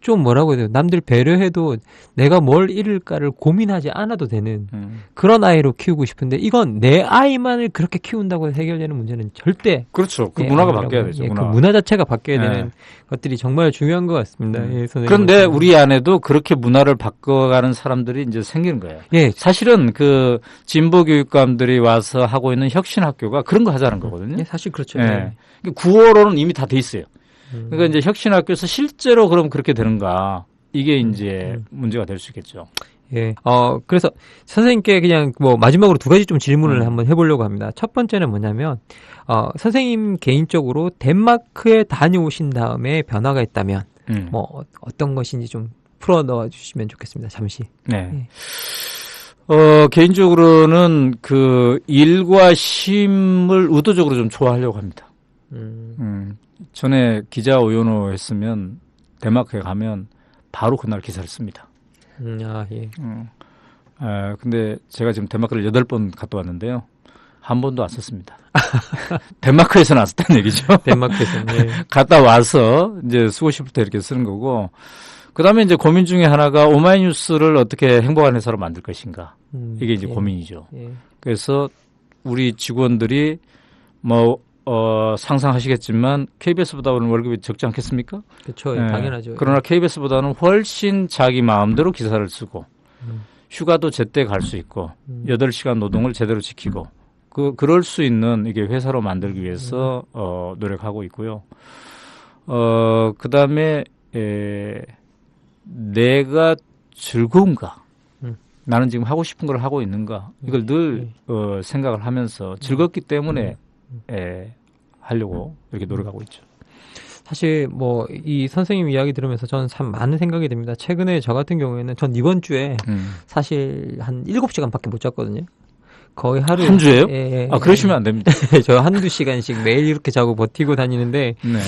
좀 뭐라고 해야 돼요. 남들 배려해도 내가 뭘 잃을까를 고민하지 않아도 되는 그런 아이로 키우고 싶은데 이건 내 아이만을 그렇게 키운다고 해결되는 문제는 절대 그렇죠. 그 예, 문화가 아니라고. 바뀌어야 되죠. 예, 그 문화 자체가 바뀌어야 네. 되는 것들이 정말 중요한 것 같습니다. 예, 선생님 그런데 말씀은. 우리 안에도 그렇게 문화를 바꿔가는 사람들이 이제 생기는 거예요. 예, 사실은 그 진보 교육감들이 와서 하고 있는 혁신 학교가 그런 거 하자는 거거든요. 예, 사실 그렇죠. 예. 9월호는 이미 다 돼 있어요. 그러니까 이제 혁신 학교에서 실제로 그럼 그렇게 되는가? 이게 이제 문제가 될 수 있겠죠. 예. 그래서 선생님께 그냥 뭐 마지막으로 두 가지 좀 질문을 한번 해보려고 합니다. 첫 번째는 뭐냐면, 선생님 개인적으로 덴마크에 다녀오신 다음에 변화가 있다면, 뭐 어떤 것인지 좀 풀어 넣어 주시면 좋겠습니다. 잠시. 네. 개인적으로는 그 일과 쉼을 의도적으로 좀 좋아하려고 합니다. 전에 기자 오연호 했으면 덴마크에 가면 바로 그날 기사를 씁니다. 예. 근데 제가 지금 덴마크를 8번 갔다 왔는데요. 한 번도 안 썼습니다. 덴마크에서는 안 썼다는 얘기죠. 덴마크에서는. 예. 갔다 와서 이제 쓰고 싶을 때 이렇게 쓰는 거고, 그 다음에 이제 고민 중에 하나가 오마이뉴스를 어떻게 행복한 회사로 만들 것인가. 이게 이제 예. 고민이죠. 예. 그래서 우리 직원들이 뭐, 상상하시겠지만 KBS보다는 월급이 적지 않겠습니까? 그렇죠. 예. 당연하죠. 그러나 KBS보다는 훨씬 자기 마음대로 기사를 쓰고 휴가도 제때 갈 수 있고 8시간 노동을 제대로 지키고 그럴 수 있는 이게 회사로 만들기 위해서 노력하고 있고요. 그다음에 내가 즐거운가? 나는 지금 하고 싶은 걸 하고 있는가? 이걸 늘 생각을 하면서 즐겁기 때문에 하려고 이렇게 노력하고 있죠. 사실 뭐 이 선생님 이야기 들으면서 저는 참 많은 생각이 듭니다. 최근에 저 같은 경우에는 전 이번 주에 사실 한 7시간밖에 못 잤거든요. 거의 하루에 한 주예요? 예, 그러시면 안 됩니다. 저 한두 시간씩 매일 이렇게 자고 버티고 다니는데 네.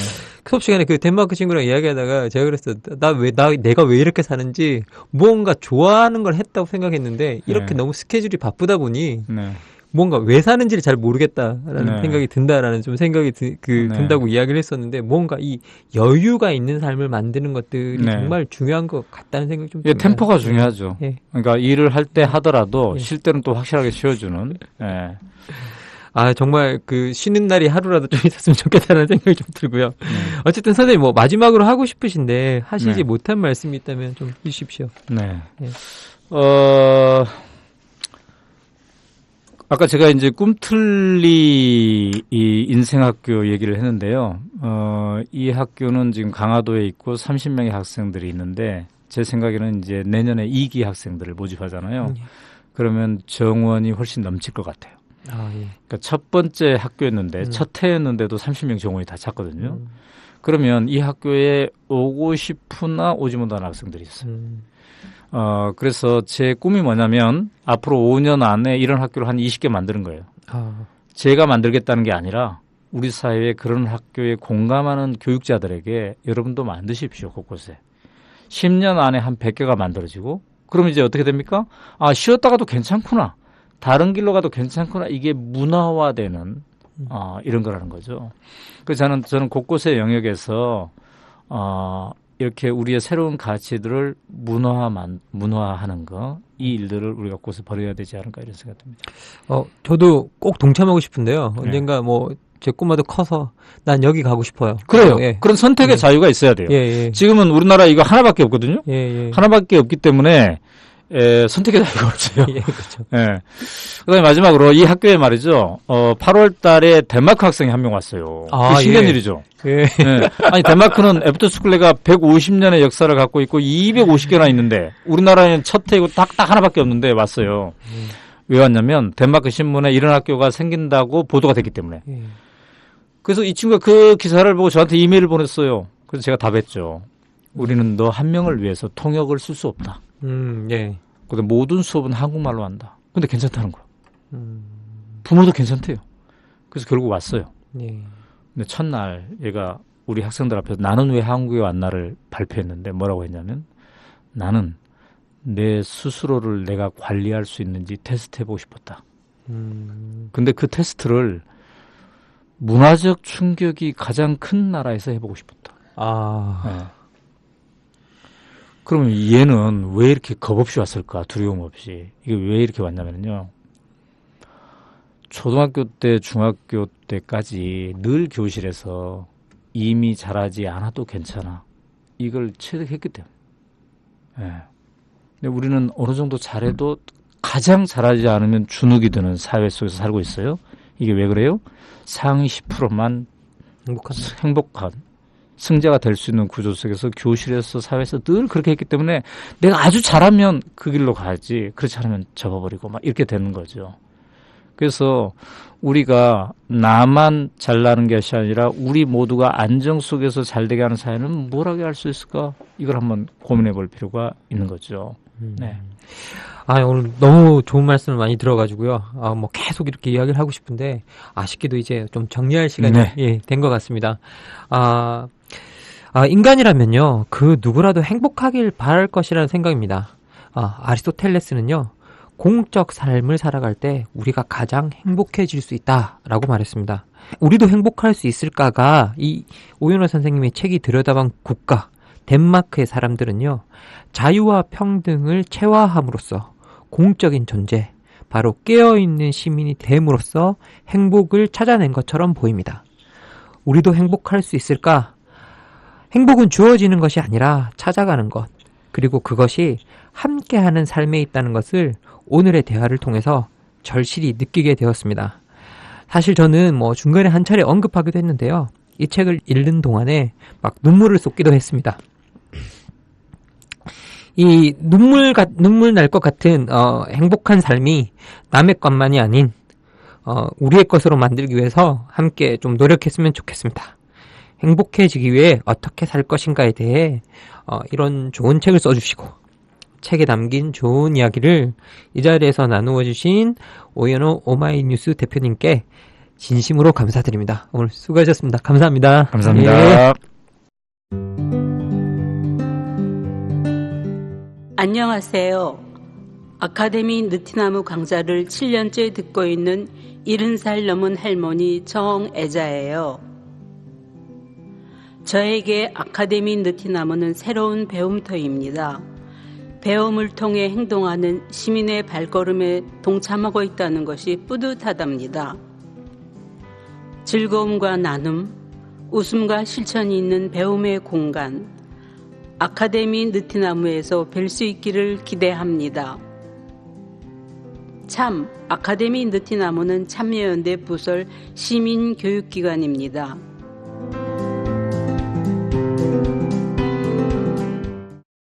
수업 시간에 그 덴마크 친구랑 이야기하다가 제가 그랬어요. 내가 왜 이렇게 사는지 무언가 좋아하는 걸 했다고 생각했는데 이렇게 네. 너무 스케줄이 바쁘다 보니 네. 뭔가 왜 사는지를 잘 모르겠다라는 네. 생각이 든다라는 좀 생각이 든다고 이야기를 했었는데 뭔가 이 여유가 있는 삶을 만드는 것들이 네. 정말 중요한 것 같다는 생각이 좀 예, 듭니다. 템포가 중요하죠. 예. 그러니까 일을 할 때 하더라도 예. 쉴 때는 또 확실하게 쉬어주는. 예. 정말 그 쉬는 날이 하루라도 좀 있었으면 좋겠다는 생각이 좀 들고요. 어쨌든 선생님 뭐 마지막으로 하고 싶으신데 하시지 네. 못한 말씀이 있다면 좀 해주십시오. 네. 예. 아까 제가 이제 꿈틀리 이 인생학교 얘기를 했는데요. 이 학교는 지금 강화도에 있고 30명의 학생들이 있는데 제 생각에는 이제 내년에 2기 학생들을 모집하잖아요. 그러면 정원이 훨씬 넘칠 것 같아요. 예. 그러니까 첫 번째 학교였는데 첫 해였는데도 30명 정원이 다 찼거든요. 그러면 이 학교에 오고 싶으나 오지 못하는 학생들이 있어요. 그래서 제 꿈이 뭐냐면 앞으로 5년 안에 이런 학교를 한 20개 만드는 거예요. 제가 만들겠다는 게 아니라 우리 사회에 그런 학교에 공감하는 교육자들에게 여러분도 만드십시오, 곳곳에. 10년 안에 한 100개가 만들어지고 그럼 이제 어떻게 됩니까? 쉬었다가도 괜찮구나. 다른 길로 가도 괜찮구나. 이게 문화화되는 이런 거라는 거죠. 그래서 저는 곳곳의 영역에서 이렇게 우리의 새로운 가치들을 문화화하는 거, 이 일들을 우리가 곳에 벌여야 되지 않을까 이런 생각입니다. 저도 꼭 동참하고 싶은데요. 네. 언젠가 뭐 제 꿈마도 커서 난 여기 가고 싶어요. 그래요. 예. 그런 선택의 자유가 있어야 돼요. 예. 지금은 우리나라 이거 하나밖에 없거든요. 예. 하나밖에 없기 때문에 선택의 자유가 없어요. 예, 그렇죠. 예. 그다음에 마지막으로 이 학교에 말이죠. 8월 달에 덴마크 학생이 한 명 왔어요. 신기한 예. 일이죠. 예. 예. 아니 덴마크는 애프터스쿨레가 150년의 역사를 갖고 있고 250개나 있는데 우리나라에는 첫 해이고 딱 하나밖에 없는데 왔어요. 음. 왜 왔냐면 덴마크 신문에 이런 학교가 생긴다고 보도가 됐기 때문에. 예. 그래서 이 친구가 그 기사를 보고 저한테 이메일을 보냈어요. 그래서 제가 답했죠. 우리는 너 한 명을 위해서 통역을 쓸 수 없다. 예. 근데 모든 수업은 한국말로 한다. 근데 괜찮다는 거야. 부모도 괜찮대요. 그래서 결국 왔어요. 예. 근데 첫날 얘가 우리 학생들 앞에서 나는 왜 한국에 왔나를 발표했는데 뭐라고 했냐면 나는 내 스스로를 내가 관리할 수 있는지 테스트해보고 싶었다. 근데 그 테스트를 문화적 충격이 가장 큰 나라에서 해보고 싶었다. 네. 그러면 얘는 왜 이렇게 겁없이 왔을까? 두려움 없이. 이게 왜 이렇게 왔냐면요. 초등학교 때, 중학교 때까지 늘 교실에서 이미 잘하지 않아도 괜찮아. 이걸 체득했기 때문에. 네. 근데 우리는 어느 정도 잘해도 가장 잘하지 않으면 주눅이 드는 사회 속에서 살고 있어요. 이게 왜 그래요? 상위 10%만 행복한 승자가 될 수 있는 구조 속에서 교실에서 사회에서 늘 그렇게 했기 때문에 내가 아주 잘하면 그 길로 가지 그렇지 않으면 접어버리고 막 이렇게 되는 거죠. 그래서 우리가 나만 잘나는 것이 아니라 우리 모두가 안정 속에서 잘되게 하는 사회는 뭘 하게 할 수 있을까? 이걸 한번 고민해 볼 필요가 있는 거죠. 네. 오늘 너무 좋은 말씀을 많이 들어가지고요. 뭐 계속 이렇게 이야기를 하고 싶은데 아쉽게도 이제 좀 정리할 시간이 네. 된 것 같습니다. 인간이라면요, 그 누구라도 행복하길 바랄 것이라는 생각입니다. 아리스토텔레스는요, 공적 삶을 살아갈 때 우리가 가장 행복해질 수 있다라고 말했습니다. 우리도 행복할 수 있을까가 이 오연호 선생님의 책이 들여다본 국가 덴마크의 사람들은요, 자유와 평등을 체화함으로써 공적인 존재, 바로 깨어있는 시민이 됨으로써 행복을 찾아낸 것처럼 보입니다. 우리도 행복할 수 있을까? 행복은 주어지는 것이 아니라 찾아가는 것, 그리고 그것이 함께하는 삶에 있다는 것을 오늘의 대화를 통해서 절실히 느끼게 되었습니다. 사실 저는 뭐 중간에 한 차례 언급하기도 했는데요. 이 책을 읽는 동안에 막 눈물을 쏟기도 했습니다. 이 눈물 날 것 같은 행복한 삶이 남의 것만이 아닌 우리의 것으로 만들기 위해서 함께 좀 노력했으면 좋겠습니다. 행복해지기 위해 어떻게 살 것인가에 대해 이런 좋은 책을 써주시고 책에 담긴 좋은 이야기를 이 자리에서 나누어 주신 오연호 오마이뉴스 대표님께 진심으로 감사드립니다. 오늘 수고하셨습니다. 감사합니다. 감사합니다. 예. 안녕하세요. 아카데미 느티나무 강좌를 7년째 듣고 있는 70살 넘은 할머니 정애자예요. 저에게 아카데미 느티나무는 새로운 배움터입니다. 배움을 통해 행동하는 시민의 발걸음에 동참하고 있다는 것이 뿌듯하답니다. 즐거움과 나눔, 웃음과 실천이 있는 배움의 공간, 아카데미 느티나무에서 뵐 수 있기를 기대합니다. 참, 아카데미 느티나무는 참여연대 부설 시민교육기관입니다.